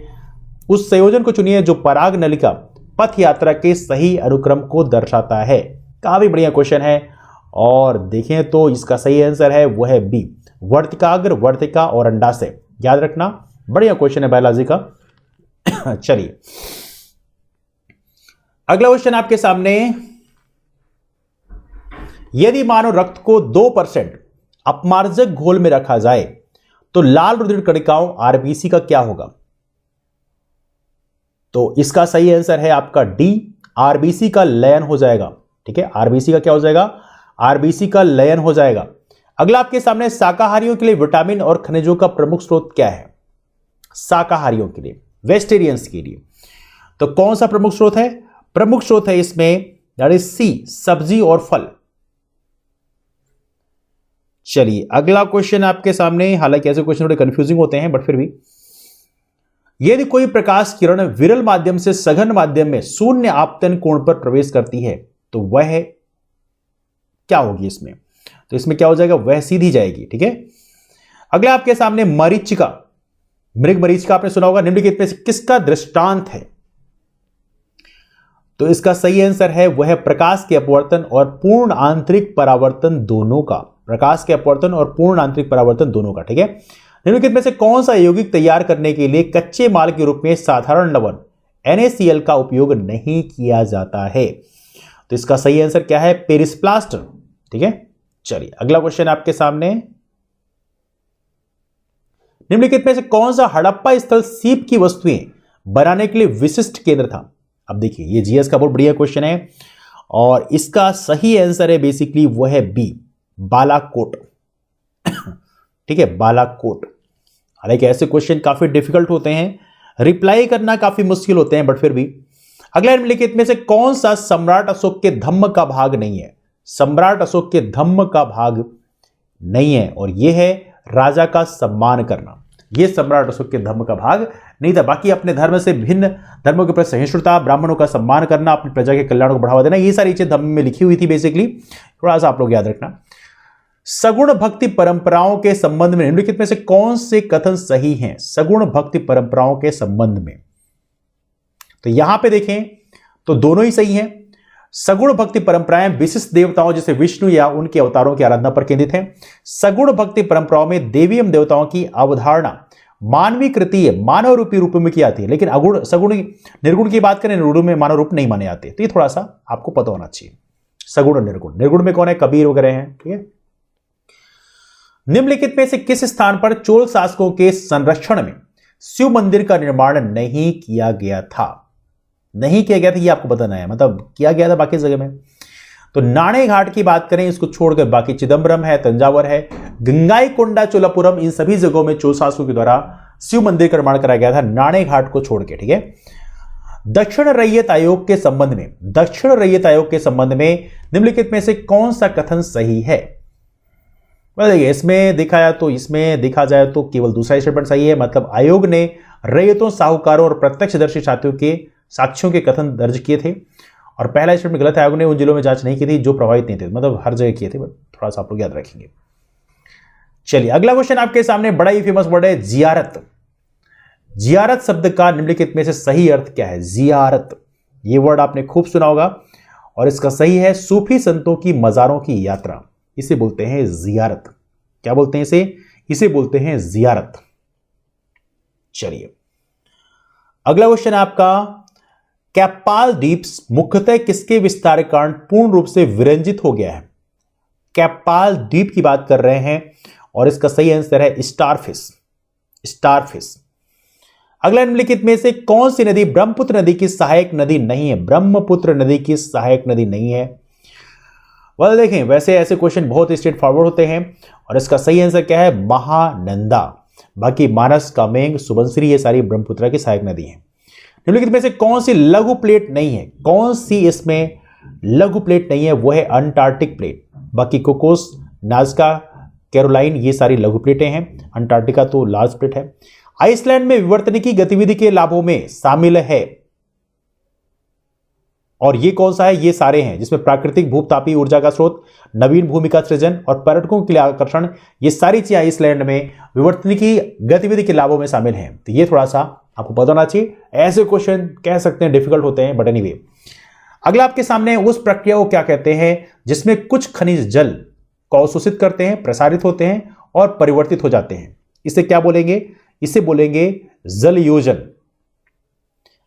उस संयोजन को चुनिए जो पराग नलिका पथ यात्रा के सही अनुक्रम को दर्शाता है। काफी बढ़िया क्वेश्चन है, और देखें तो इसका सही आंसर है वो है बी, वर्तिकाग्र, वर्तिका और अंडाशय। याद रखना, बढ़िया क्वेश्चन है बायोलॉजी का। चलिए अगला क्वेश्चन आपके सामने, यदि मानव रक्त को 2% अपमार्जक घोल में रखा जाए तो लाल रुधिर कणिकाओं आरबीसी का क्या होगा? तो इसका सही आंसर है आपका डी, आरबीसी का लयन हो जाएगा, ठीक है। आरबीसी का क्या हो जाएगा? आरबीसी का लयन हो जाएगा। अगला आपके सामने, शाकाहारियों के लिए विटामिन और खनिजों का प्रमुख स्रोत क्या है? शाकाहारियों के लिए, वेजिटेरियंस के लिए, तो कौन सा प्रमुख स्रोत है? प्रमुख स्रोत है इसमें दैट इज सी, सब्जी और फल। चलिए अगला क्वेश्चन आपके सामने, हालांकि ऐसे क्वेश्चन थोड़े कंफ्यूजिंग होते हैं बट फिर भी, यदि कोई प्रकाश किरण विरल माध्यम से सघन माध्यम में शून्य आपतन कोण पर प्रवेश करती है तो वह क्या होगी इसमें? तो इसमें क्या हो जाएगा? वह सीधी जाएगी, ठीक है। अगला आपके सामने, मरीचिका, मृग मरीचिका आपने सुना होगा, निम्नलिखित में से किसका दृष्टांत है? तो इसका सही आंसर है वह प्रकाश के अपवर्तन और पूर्ण आंतरिक परावर्तन दोनों का, प्रकाश के अपवर्तन और पूर्ण आंतरिक परावर्तन दोनों का, ठीक है। निम्नलिखित में से कौन सा यौगिक तैयार करने के लिए कच्चे माल के रूप में साधारण लवण NaCl का उपयोग नहीं किया जाता है? तो इसका सही आंसर क्या है? पेरिसप्लास्ट, ठीक है। चलिए अगला क्वेश्चन आपके सामने, निम्नलिखित में से कौन सा हड़प्पा स्थल सीप की वस्तुएं बनाने के लिए विशिष्ट केंद्र था? अब देखिए ये जीएस का बहुत बढ़िया क्वेश्चन है, और इसका सही आंसर है बेसिकली वो है बी, बालाकोट, ठीक है, बालाकोट। हालांकि ऐसे क्वेश्चन काफी डिफिकल्ट होते हैं, रिप्लाई करना काफी मुश्किल होते हैं, बट फिर भी। अगला निम्नलिखित में से कौन सा सम्राट अशोक के धम्म का भाग नहीं है? सम्राट अशोक के धम्म का भाग नहीं है, और यह है राजा का सम्मान करना। यह सम्राट अशोक के धर्म का भाग नहीं था। बाकी अपने धर्म से भिन्न धर्मों के प्रति सहिष्णुता, ब्राह्मणों का सम्मान करना, अपनी प्रजा के कल्याण को बढ़ावा देना, ये सारी चीजें धर्म में लिखी हुई थी बेसिकली। थोड़ा सा आप लोग याद रखना। सगुण भक्ति परंपराओं के संबंध में निम्नलिखित में से कौन से कथन सही हैं? सगुण भक्ति परंपराओं के संबंध में तो यहां पे देखें तो दोनों ही सही हैं। सगुण भक्ति परंपराएं विशिष्ट देवताओं जैसे विष्णु या उनके अवतारों की आराधना पर केंद्रित हैं। सगुण भक्ति परंपराओं में देवी एवं देवताओं की अवधारणा मानवीय कृति है, मानव रूपी रूप में की आती है, लेकिन अगुण सगुण निर्गुण की बात करें, निर्गुण में मानव रूप नहीं माने जाते। तो ये थोड़ा सा आपको पता होना चाहिए। सगुण और निर्गुण, निर्गुण में कौन है, कबीर वगैरह हैं, ठीक है। निम्नलिखित में से किस स्थान पर चोल शासकों के संरक्षण में शिव मंदिर का निर्माण नहीं किया गया था? नहीं किया गया था, ये आपको बताना है, मतलब किया गया था बाकी जगह में। तो नाणे घाट की बात करें, इसको छोड़कर बाकी चिदंबरम है, तंजावर है, गंगाईकोंडा, चोलापुरम, इन सभी जगहों में चोल शासकों के द्वारा शिव मंदिर का निर्माण कराया गया था, नाणे घाट को छोड़ के, ठीक है। दक्षिण रैयत आयोग के संबंध में, दक्षिण रैयत आयोग के संबंध में निम्नलिखित में से कौन सा कथन सही है? देखिए, इसमें देखा जाए तो केवल दूसरा स्टेटमेंट सही है, मतलब आयोग ने रैयतों, साहूकारों और प्रत्यक्षदर्शी साक्ष्यों के कथन दर्ज किए थे, और पहला स्टेटमेंट गलत है। आयोग ने उन जिलों में जांच नहीं की थी जो प्रभावित नहीं थे, मतलब हर जगह किए थे, थोड़ा सा आप लोग याद रखेंगे। चलिए अगला क्वेश्चन आपके सामने, बड़ा ही फेमस वर्ड है जियारत। जियारत शब्द का निम्नलिखित में से सही अर्थ क्या है? जियारत, ये वर्ड आपने खूब सुना होगा, और इसका सही है सूफी संतों की मजारों की यात्रा, इसे बोलते हैं जियारत। क्या बोलते हैं इसे? इसे बोलते हैं जियारत। चलिए अगला क्वेश्चन आपका, कैप्पाल द्वीप मुख्यतः किसके विस्तार के कारण पूर्ण रूप से विरंजित हो गया है? कैप्पाल द्वीप की बात कर रहे हैं, और इसका सही आंसर है स्टारफिश, स्टारफिश। अगला निम्नलिखित में से कौन सी नदी ब्रह्मपुत्र नदी की सहायक नदी नहीं है? ब्रह्मपुत्र नदी की सहायक नदी नहीं है। देखें, वैसे ऐसे क्वेश्चन बहुत स्ट्रेट फॉरवर्ड होते हैं, और इसका सही आंसर क्या है? महानंदा। बाकी मानस, कामेंग, सुबनसिरी, ये सारी ब्रह्मपुत्र की सहायक नदी है। निम्नलिखित में से कौन सी लघु प्लेट नहीं है? कौन सी इसमें लघु प्लेट नहीं है? वो है अंटार्कटिक प्लेट। बाकी कोकोस, नाज़का, कैरोलाइन, ये सारी लघु प्लेटें हैं, अंटार्कटिका तो लार्ज प्लेट है। आइसलैंड में विवर्तनिकी गतिविधि के लाभों में शामिल है, और ये कौन सा है? ये सारे हैं, जिसमें प्राकृतिक भूतापीय ऊर्जा का स्रोत, नवीन भूमि का सृजन और पर्यटकों के लिए आकर्षण, ये सारी चीजें आइसलैंड में विवर्तनिकी गतिविधि के लाभों में शामिल हैं। तो ये थोड़ा सा आपको पता होना चाहिए। ऐसे क्वेश्चन कह सकते हैं डिफिकल्ट होते हैं, बट एनीवे। अगला आपके सामने, उस प्रक्रिया को क्या कहते हैं जिसमें कुछ खनिज जल को अवशोषित करते हैं, प्रसारित होते हैं और परिवर्तित हो जाते हैं? इसे क्या बोलेंगे? इसे बोलेंगे जल योजन।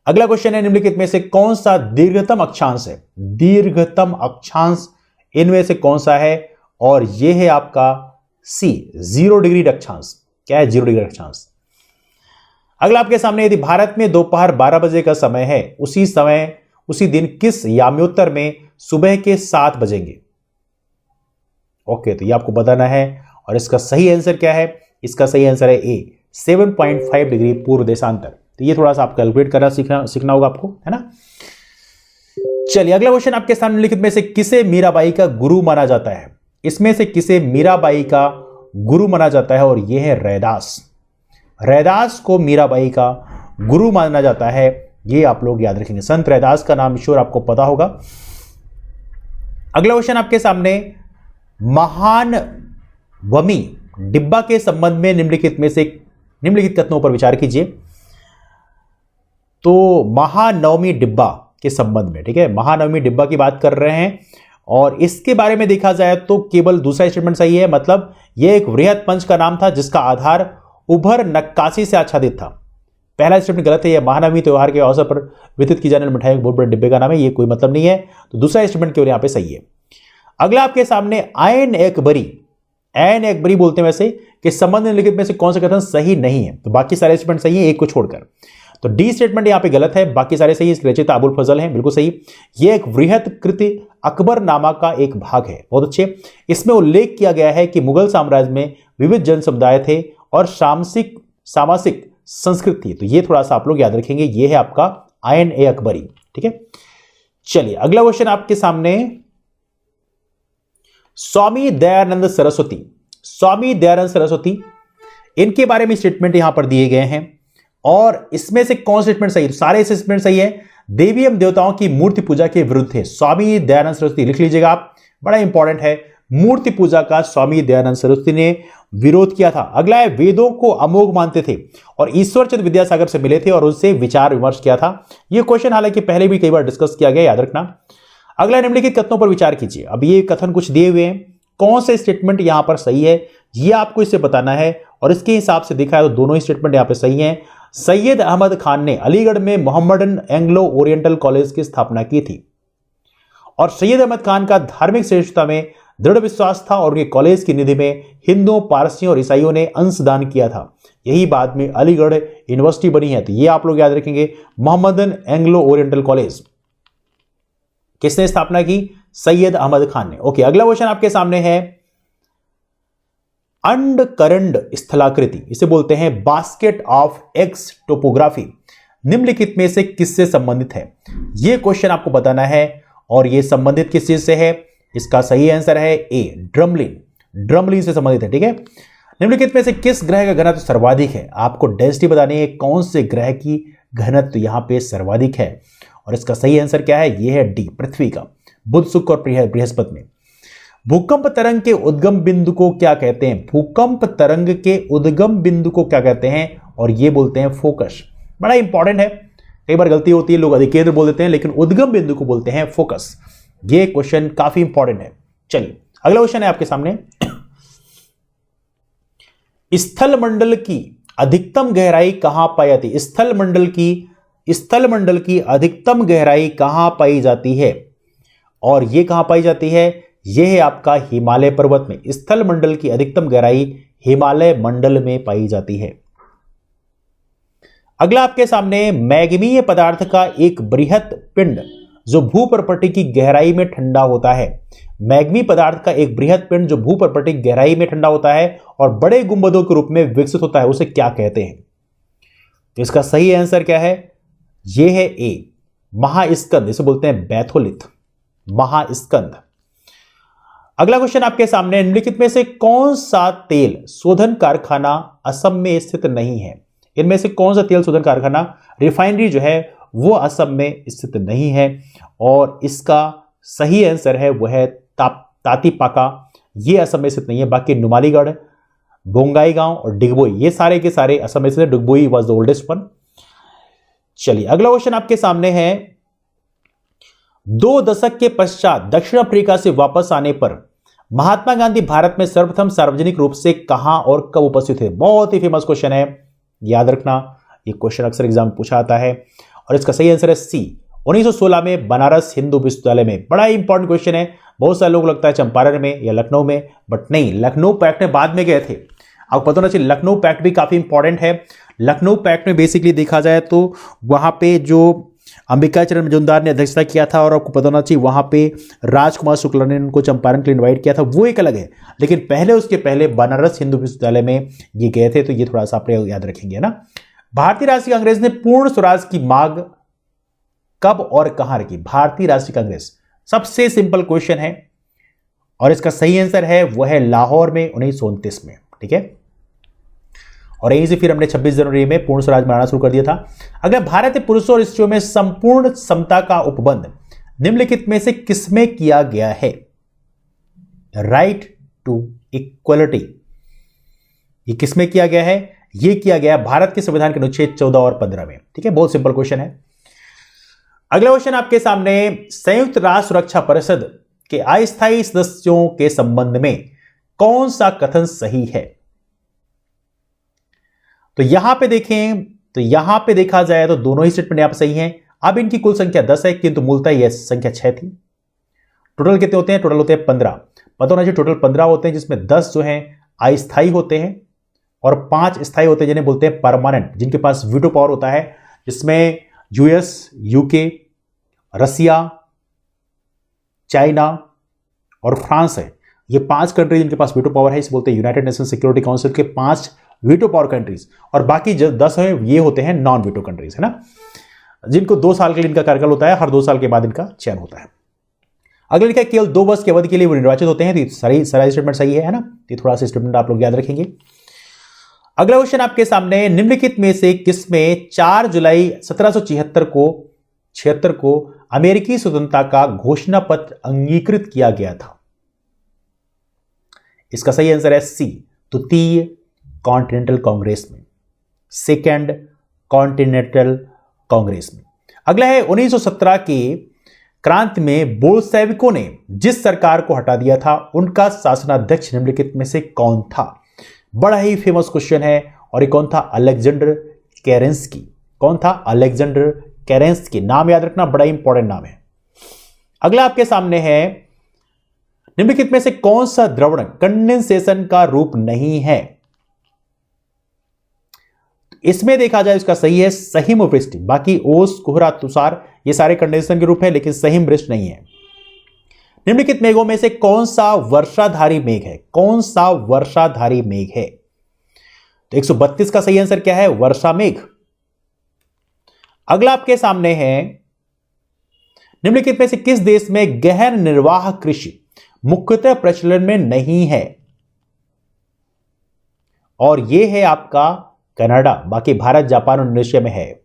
अगला क्वेश्चन है, निम्नलिखित में से कौन सा दीर्घतम अक्षांश है? दीर्घतम अक्षांश इनमें से कौन सा है? और यह है आपका सी, 0 डिग्री अक्षांश। क्या है 0 डिग्री अक्षांश? अगला आपके सामने, यदि भारत में दोपहर 12 बजे का समय है, उसी दिन किस याम्योत्तर में सुबह के 7 बजेंगे? ओके, तो ये आपको बताना है, और इसका सही आंसर क्या है? इसका सही आंसर है ए, 7.5 डिग्री पूर्व देशांतर। तो ये थोड़ा सा आप कैलकुलेट करना सीखना होगा आपको, है ना। चलिए अगला क्वेश्चन आपके सामने, निम्नलिखित में से किसे मीराबाई का गुरु माना जाता है? इसमें से किसे मीराबाई का गुरु माना जाता है? और यह है रैदास। रैदास को मीराबाई का गुरु माना जाता है, ये आप लोग याद रखेंगे। संत रैदास का नाम ईश्वर आपको पता होगा। अगला क्वेश्चन आपके सामने, महानवमी डिब्बा के संबंध में निम्नलिखित कथनों पर विचार कीजिए। तो महानवमी डिब्बा के संबंध में, ठीक है, महानवमी डिब्बा की बात कर रहे हैं, और इसके बारे में देखा जाए तो केवल दूसरा स्टेटमेंट सही है, मतलब यह एक वृहत पंच का नाम था जिसका आधार उभर नक्काशी से आच्छादित था। पहला स्टेटमेंट गलत है, यह महानवमी त्योहार के अवसर पर वितरित की जाने वाली मिठाई के बहुत बड़े डिब्बे का नाम है, ये कोई मतलब नहीं है। तो दूसरा स्टेटमेंट केवल यहां पे सही है। अगला आपके सामने, आयन एकबरी बोलते हैं वैसे, कि संबंध निम्नलिखित में से कौन सा कथन सही नहीं है? तो बाकी सारे स्टेटमेंट सही है, एक को छोड़कर। तो डी स्टेटमेंट यहां पे गलत है, बाकी सारे सही है। रचयिता अबुल फजल है, बिल्कुल सही। यह एक वृहत कृति अकबरनामा का एक भाग है, बहुत अच्छे। इसमें उल्लेख किया गया है कि मुगल साम्राज्य में विविध जन समुदाय थे और सामासिक संस्कृत थी। तो ये थोड़ा सा आप लोग याद रखेंगे, ये है आपका आयन ए अकबरी, ठीक है। चलिए अगला क्वेश्चन आपके सामने, स्वामी दयानंद सरस्वती, इनके बारे में स्टेटमेंट यहां पर दिए गए हैं, और इसमें से कौन स्टेटमेंट सही है? तो सारे स्टेटमेंट सही है। देवी एवं देवताओं की मूर्ति पूजा के विरुद्ध थे स्वामी दयानंद सरस्वती, लिख लीजिएगा आप, बड़ा इंपॉर्टेंट है। मूर्ति पूजा का स्वामी दयानंद सरस्वती ने विरोध किया था। अगला है, वेदों को अमोघ मानते थे और ईश्वर चंद्र विद्यासागर से मिले थे और उनसे विचार विमर्श किया था। यह क्वेश्चन हालांकि पहले भी कई बार डिस्कस किया गया, याद रखना। अगला, निम्नलिखित कथनों पर विचार कीजिए। अब ये कथन कुछ दिए हुए हैं, कौन से स्टेटमेंट यहां पर सही है ये आपको इससे बताना है, और इसके हिसाब से देखा है तो दोनों ही स्टेटमेंट यहां पे सही हैं। सैयद अहमद खान ने अलीगढ़ में मोहम्मडन एंग्लो ओरिएंटल कॉलेज की स्थापना की थी और सैयद अहमद खान का धार्मिक श्रेष्ठता में दृढ़ विश्वास था और उनके कॉलेज की निधि में हिंदुओं, पारसियों और ईसाइयों ने अंशदान किया था। यही बाद में अलीगढ़ यूनिवर्सिटी बनी है। तो ये आप लोग याद रखेंगे, मोहम्मदन एंग्लो ओरिएंटल कॉलेज किसने स्थापना की? सैयद अहमद खान ने। ओके, अगला क्वेश्चन आपके सामने है अंडकरंड स्थलाकृति, इसे बोलते हैं बास्केट ऑफ एग्स टोपोग्राफी, निम्नलिखित में से किससे संबंधित है? यह क्वेश्चन आपको बताना है और यह संबंधित किस चीज से है? इसका सही आंसर है ए, ड्रमलिन। ड्रमलिन से संबंधित है। ठीक है, निम्नलिखित में से किस ग्रह का घनत्व सर्वाधिक है? आपको डेंसिटी बतानी है, कौन से ग्रह की घनत्व यहां पे सर्वाधिक है और इसका सही आंसर क्या है? यह है डी, पृथ्वी का। बुध, शुक्र और बृहस्पति में। भूकंप तरंग के उद्गम बिंदु को क्या कहते हैं? भूकंप तरंग के उद्गम बिंदु को क्या कहते हैं? और ये बोलते हैं फोकस। बड़ा इंपॉर्टेंट है, कई बार गलती होती है, लोग अधिकेंद्र बोल देते हैं, लेकिन उद्गम बिंदु को बोलते हैं फोकस। ये क्वेश्चन काफी इंपॉर्टेंट है। चलिए अगला क्वेश्चन है आपके सामने, स्थल मंडल की अधिकतम गहराई कहां पाई जाती है? स्थल मंडल की अधिकतम गहराई कहां पाई जाती है? और यह कहां पाई जाती है? यह है आपका हिमालय पर्वत में। स्थल मंडल की अधिकतम गहराई हिमालय मंडल में पाई जाती है। अगला आपके सामने, मैग्मीय पदार्थ का एक बृहत पिंड जो भूपर्पटी की गहराई में ठंडा होता है। मैग्मी पदार्थ का एक बृहत पिंड जो भूपर्पटी की गहराई में ठंडा होता है और बड़े गुंबदों के रूप में विकसित होता है, उसे क्या कहते हैं? तो इसका सही आंसर क्या है? यह है ए, महास्कंद, इसे बोलते हैं बैथोलिथ, महास्कंद। अगला क्वेश्चन आपके सामने, निम्नलिखित में से कौन सा तेल शोधन कारखाना असम में स्थित नहीं है? इनमें से कौन सा तेल शोधन कारखाना, रिफाइनरी जो है वो असम में स्थित नहीं है और इसका सही आंसर है वह है तातीपाका, ये असम में स्थित नहीं है। बाकी नुमालीगढ़, बोंगाईगांव और डिगबोई, ये सारे के सारे असम में स्थित है। Digboi was the oldest one. चलिए अगला क्वेश्चन आपके सामने है, 2 दशक के पश्चात दक्षिण अफ्रीका से वापस आने पर महात्मा गांधी भारत में सर्वप्रथम सार्वजनिक रूप से कहां और कब उपस्थित थे? बहुत ही फेमस क्वेश्चन है, याद रखना, ये क्वेश्चन अक्सर एग्जाम में पूछा आता है और इसका सही आंसर है सी, 1916 में बनारस हिंदू विश्वविद्यालय में। बड़ा इंपॉर्टेंट क्वेश्चन है, बहुत सारे लोग लगता है चंपारण में या लखनऊ में, बट नहीं, लखनऊ पैक्ट में बाद में गए थे। आपको पता होना चाहिए लखनऊ पैक्ट भी काफी इंपॉर्टेंट है। लखनऊ पैक्ट में बेसिकली देखा जाए तो वहां पे जो अंबिका चरण मजूमदार ने अध्यक्षता किया था और आपको पता होना चाहिए वहां पे राजकुमार शुक्ला ने उनको चंपारण के लिए इन्वाइट किया था, वो एक अलग है, लेकिन उसके पहले बनारस हिंदू विश्वविद्यालय में ये गए थे, तो ये थोड़ा सा आप याद रखेंगे ना। भारतीय राष्ट्रीय कांग्रेस ने पूर्ण स्वराज की मांग कब और कहां रखी? भारतीय राष्ट्रीय कांग्रेस, सबसे सिंपल क्वेश्चन है और इसका सही आंसर है वह है लाहौर में 1929 में। ठीक है, और यहीं से फिर हमने 26 जनवरी में पूर्ण स्वराज मनाना शुरू कर दिया था। अगर भारत में पुरुषों और स्त्रियों में संपूर्ण समता का उपबंध निम्नलिखित में से किसमें किया गया है? राइट टू इक्वलिटी, ये किसमें किया गया है? ये किया गया भारत के संविधान के अनुच्छेद 14 और 15 में। ठीक है, बहुत सिंपल क्वेश्चन है। अगला क्वेश्चन आपके सामने, संयुक्त राष्ट्र सुरक्षा परिषद के अस्थायी सदस्यों के संबंध में कौन सा कथन सही है? तो यहां पे देखें, तो यहां पे देखा जाए तो दोनों ही स्टेटमेंट यहां पे सही हैं। अब इनकी कुल संख्या 10 है, किंतु मूलतः यह संख्या 6 थी। टोटल कितने होते हैं? टोटल होते हैं 15। पता होना चाहिए टोटल 15 होते हैं, जिसमें 10 जो हैं अस्थायी होते हैं और 5 स्थायी होते हैं, जिन्हें बोलते हैं परमानेंट, जिनके पास वीटो पावर होता है, जिसमें यूएस, यूके, रसिया, चाइना और फ्रांस है। ये 5 कंट्री जिनके पास वीटो पावर है, इसे बोलते हैं यूनाइटेड नेशन सिक्योरिटी काउंसिल के 5 वीटो पावर कंट्रीज, और बाकी जो 10 हैं ये होते हैं नॉन वीटो कंट्रीज, है ना, जिनको 2 साल के लिए इनका कार्यकाल होता है, हर 2 साल के बाद इनका चयन होता है। अगला लिखा है केवल 2 वर्ष की अवधि के लिए वो निर्वाचित होते हैं, तो सारी स्टेटमेंट सही है ना, तो थोड़ा सा स्टेटमेंट आप लोग याद रखेंगे। अगला क्वेश्चन आपके सामने, निम्नलिखित में से किसमें 4 जुलाई 1776 को अमेरिकी स्वतंत्रता का घोषणा पत्र अंगीकृत किया गया था? इसका सही आंसर है सी, तृतीय कॉन्टिनेंटल कांग्रेस में, सेकेंड कॉन्टिनेंटल कांग्रेस में। अगला है 1917 के क्रांति में बोल्शेविकों ने जिस सरकार को हटा दिया था उनका शासनाध्यक्ष निम्नलिखित में से कौन था? बड़ा ही फेमस क्वेश्चन है। और ये कौन था? अलेक्जेंडर केरेंस्की। कौन था? अलेक्जेंडर केरेंस्की। नाम याद रखना, बड़ा इंपॉर्टेंट नाम है। अगला आपके सामने है, निम्नलिखित में से कौन सा द्रवण कंडेंसेशन का रूप नहीं है? इसमें देखा जाए इसका सही है सहिम वृष्टि। बाकी ओस, कोहरा, तुषार ये सारे कंडेंसेशन के रूप है, लेकिन सहिम वृष्टि नहीं है। निम्नलिखित मेघों में से कौन सा वर्षाधारी मेघ है? कौन सा वर्षाधारी मेघ है? तो 132 का सही आंसर क्या है? वर्षा मेघ। अगला आपके सामने है, निम्नलिखित में से किस देश में गहन निर्वाह कृषि मुख्यतः प्रचलन में नहीं है? और यह है आपका कनाडा। बाकी भारत, जापान और इंडोनेशिया में है।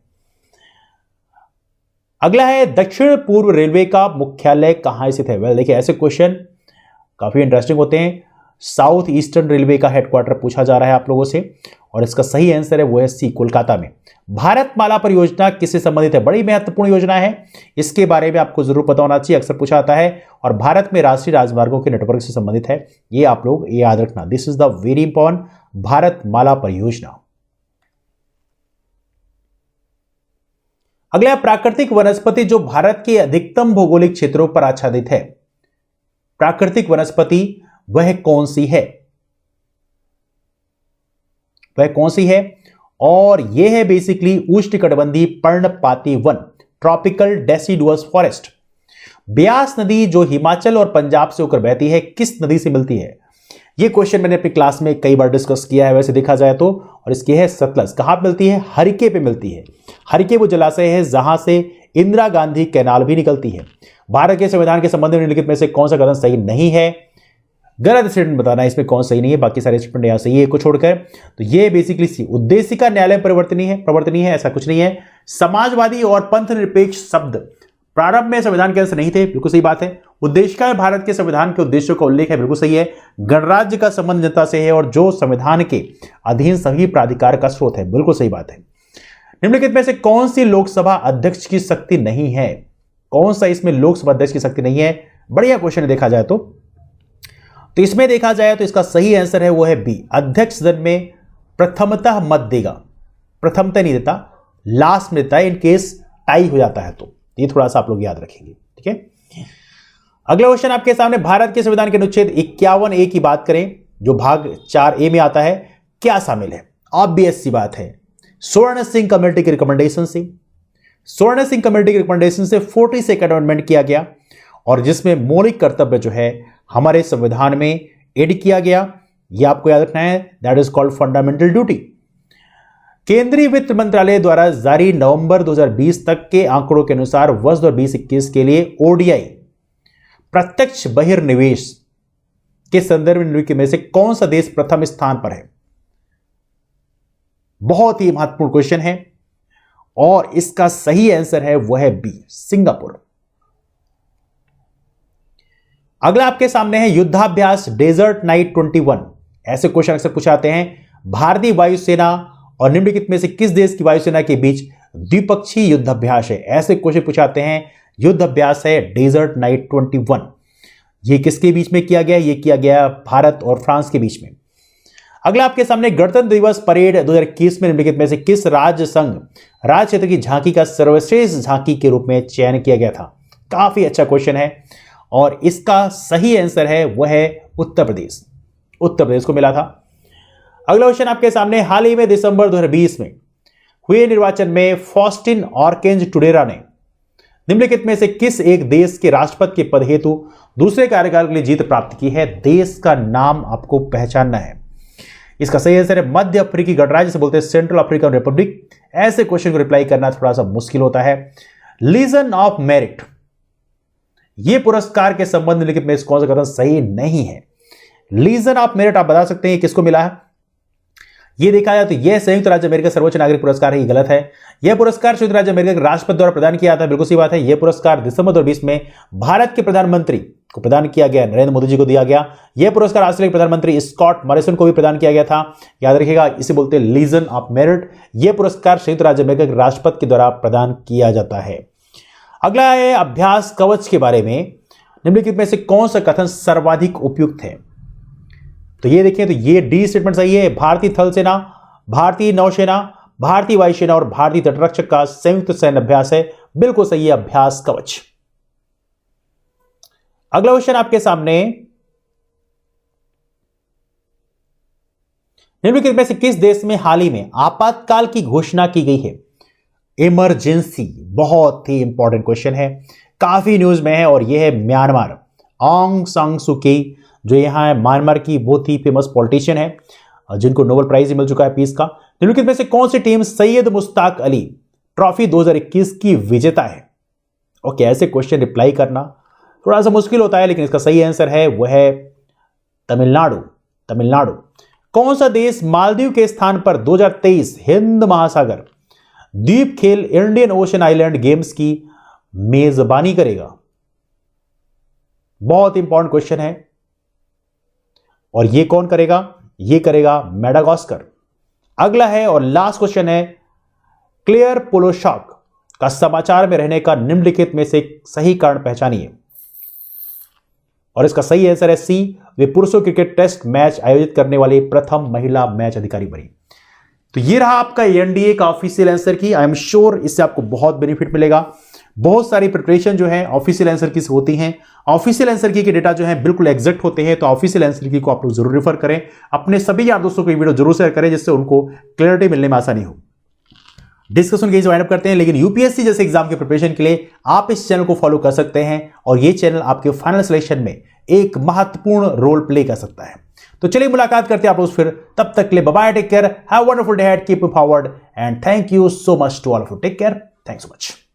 अगला है, दक्षिण पूर्व रेलवे का मुख्यालय कहां स्थित है? देखिए ऐसे क्वेश्चन काफी इंटरेस्टिंग होते हैं। साउथ ईस्टर्न रेलवे का हेडक्वार्टर पूछा जा रहा है आप लोगों से, और इसका सही आंसर है वो है सी, कोलकाता में। भारतमाला परियोजना किससे संबंधित है? बड़ी महत्वपूर्ण योजना है, इसके बारे में आपको जरूर पता होना चाहिए, अक्सर पूछा जाता है। और भारत में राष्ट्रीय राजमार्गों के नेटवर्क से संबंधित है, ये आप लोग याद रखना। This is the very important, Bharatmala परियोजना। अगला, प्राकृतिक वनस्पति जो भारत के अधिकतम भौगोलिक क्षेत्रों पर आच्छादित है, प्राकृतिक वनस्पति वह कौन सी है? वह कौन सी है? और यह है बेसिकली उष्णकटिबंधीय पर्णपाती one, tropical deciduous forest. Beas नदी जो हिमाचल और पंजाब से होकर बहती है, किस नदी से मिलती है? यह क्वेश्चन मैंने अपनी क्लास में कई बार डिस्कस किया है वैसे देखा जाए तो। और इसकी है सतलज। कहां मिलती है? हरिके पे मिलती है। हरिके वो जलाशय है जहां से इंदिरा गांधी कैनाल भी निकलती है। भारत के संविधान के संबंध में निम्नलिखित में से कौन सा कथन सही नहीं है? गलत स्टेटमेंट बताना है इसमें कौन सही नहीं है, बाकी सारे स्टेटमेंट यहां सही है को छोड़कर। तो ये बेसिकली सी, उद्देशिका न्यायालय प्रवर्तनीय है, ऐसा कुछ नहीं है। समाजवादी और पंथ निरपेक्ष शब्द प्रारंभ में संविधान के अंश नहीं थे, बिल्कुल सही बात है। उद्देशिका में भारत के संविधान के उद्देश्यों का उल्लेख है, बिल्कुल सही है। गणराज्य का संबंध जनता से है और जो संविधान के अधीन सभी प्राधिकार का स्रोत है, बिल्कुल सही बात है। निम्नलिखित में से कौन सी लोकसभा अध्यक्ष की शक्ति नहीं है? कौन सा इसमें लोकसभा अध्यक्ष की शक्ति नहीं है? बढ़िया क्वेश्चन है देखा जाए तो इसमें देखा जाए तो इसका सही आंसर है वो है बी, अध्यक्ष सदन में प्रथमतः मत देगा। प्रथमतः नहीं देता, लास्ट में देता है इन केस टाई हो जाता है तो। ये थोड़ा सा आप लोग याद रखेंगे, ठीक है। अगला क्वेश्चन आपके सामने, भारत के संविधान के अनुच्छेद 51A की बात करें जो भाग 4A में आता है, क्या शामिल है? ऑब्वियस सी बात है, स्वर्ण सिंह कमेटी की रिकमेंडेशन से। स्वर्ण सिंह कमेटी की रिकमेंडेशन से 42nd अमेंडमेंट किया गया और जिसमें मौलिक कर्तव्य जो है हमारे संविधान में ऐड किया गया। यह आपको याद रखना है, that is called fundamental duty. केंद्रीय वित्त मंत्रालय द्वारा जारी नवंबर 2020 तक के आंकड़ों के अनुसार वर्ष 2020-21 के लिए ओडीआई प्रत्यक्ष बहिर्निवेश के संदर्भ में से कौन सा देश प्रथम स्थान पर है? बहुत ही महत्वपूर्ण क्वेश्चन है और इसका सही आंसर है वह है बी, सिंगापुर। अगला आपके सामने है युद्धाभ्यास डेजर्ट नाइट 21। ऐसे क्वेश्चन अक्सर पूछाते हैं। भारतीय वायुसेना और निम्नलिखित में से किस देश की वायुसेना के बीच द्विपक्षीय युद्धाभ्यास है? ऐसे क्वेश्चन पूछाते हैं। युद्धाभ्यास है डेजर्ट नाइट 21। यह किसके बीच में किया गया? यह किया गया भारत और फ्रांस के बीच में। अगला आपके सामने, गणतंत्र दिवस परेड 2021 में निम्नलिखित में से किस राज्य संघ राज्य क्षेत्र की झांकी का सर्वश्रेष्ठ झांकी के रूप में चयन किया गया था? काफी अच्छा क्वेश्चन है और इसका सही आंसर है वह है उत्तर प्रदेश। उत्तर प्रदेश को मिला था। अगला क्वेश्चन आपके सामने, हाल ही में दिसंबर 2020 में हुए निर्वाचन में फॉस्टिन ऑर्केंज टुडेरा ने निम्नलिखित में से किस एक देश के राष्ट्रपति के पद हेतु दूसरे कार्यकाल के लिए जीत प्राप्त की है? देश का नाम आपको पहचानना है। इसका सही आंसर है मध्य अफ्रीकी गणराज्य, से बोलते हैं सेंट्रल अफ्रीकन रिपब्लिक। ऐसे क्वेश्चन को रिप्लाई करना थोड़ा सा मुश्किल होता है। लीजन ऑफ मेरिट, यह पुरस्कार के संबंध में लिखित में कौन सा कथन सही नहीं है? लीजन ऑफ मेरिट आप बता सकते हैं किसको मिला है? यह देखा जाए तो यह संयुक्त राज्य अमेरिका सर्वोच्च नागरिक पुरस्कार है, यह गलत है। यह पुरस्कार संयुक्त राज्य अमेरिका के राष्ट्रपति द्वारा प्रदान किया जाता है, बिल्कुल सही बात है। यह पुरस्कार दिसंबर 2020 में भारत के प्रधानमंत्री को प्रदान किया गया, नरेंद्र मोदी जी को दिया गया। यह पुरस्कार ऑस्ट्रेलिया के प्रधानमंत्री स्कॉट मॉरिसन को भी प्रदान किया गया था, याद रखिएगा। इसे बोलते हैं लीजन ऑफ मेरिट। यह पुरस्कार संयुक्त राज्य अमेरिका के राष्ट्रपति के द्वारा प्रदान किया जाता है। अगला है अभ्यास कवच के बारे में, निम्नलिखित में से कौन सा कथन सर्वाधिक उपयुक्त है? तो ये देखिए, तो ये डी स्टेटमेंट सही है। भारतीय थल सेना, भारतीय नौसेना, भारतीय वायुसेना और भारतीय तटरक्षक का संयुक्त सैन्य अभ्यास है। बिल्कुल सही है, अभ्यास कवच। अगला क्वेश्चन आपके सामने, निम्नलिखित में से किस देश में हाल ही में आपातकाल की घोषणा की गई है? इमरजेंसी, बहुत ही इंपॉर्टेंट क्वेश्चन है, काफी न्यूज में है, और यह है म्यांमार। ऑंग सान सू की, जो यहां है म्यांमार की बहुत ही फेमस पॉलिटिशियन है, जिनको नोबेल प्राइज मिल चुका है पीस का। निम्नलिखित में से कौन सी टीम सैयद मुश्ताक अली ट्रॉफी 2021 की विजेता है? ओके, ऐसे क्वेश्चन रिप्लाई करना थोड़ा सा मुश्किल होता है, लेकिन इसका सही आंसर है वह है तमिलनाडु। तमिलनाडु। कौन सा देश मालदीव के स्थान पर 2023 हिंद महासागर द्वीप खेल इंडियन ओशन आइलैंड गेम्स की मेजबानी करेगा? बहुत इंपॉर्टेंट क्वेश्चन है, और यह कौन करेगा? यह करेगा मेडागास्कर। अगला है और लास्ट क्वेश्चन है, क्लेयर पोलोशॉक का समाचार में रहने का निम्नलिखित में से सही कारण पहचानिए। और इसका सही आंसर है सी, वे पुरुषों क्रिकेट टेस्ट मैच आयोजित करने वाली प्रथम महिला मैच अधिकारी बनी। तो ये रहा आपका एनडीए का ऑफिशियल आंसर की। आई एम श्योर इससे आपको बहुत बेनिफिट मिलेगा। बहुत सारी प्रिपरेशन जो है ऑफिशियल आंसर की होती हैं। ऑफिशियल आंसर की के डेटा जो है बिल्कुल एग्जैक्ट होते हैं, तो ऑफिशियल आंसर की को आप लोग जरूर रेफर करें। अपने सभी यार दोस्तों को ये वीडियो जरूर शेयर करें, जिससे उनको क्लैरिटी मिलने में आसानी हो। डिस्कशन के वाइंड अप करते हैं, लेकिन यूपीएससी जैसे एग्जाम के प्रिपरेशन के लिए आप इस चैनल को फॉलो कर सकते हैं, और ये चैनल आपके फाइनल सिलेक्शन में एक महत्वपूर्ण रोल प्ले कर सकता है। तो चलिए मुलाकात करते हैं आप लोग फिर, तब तक के लिए bye bye, take care, have a wonderful day ahead, keep forward and thank you so much to all of you. Take care, thanks so much.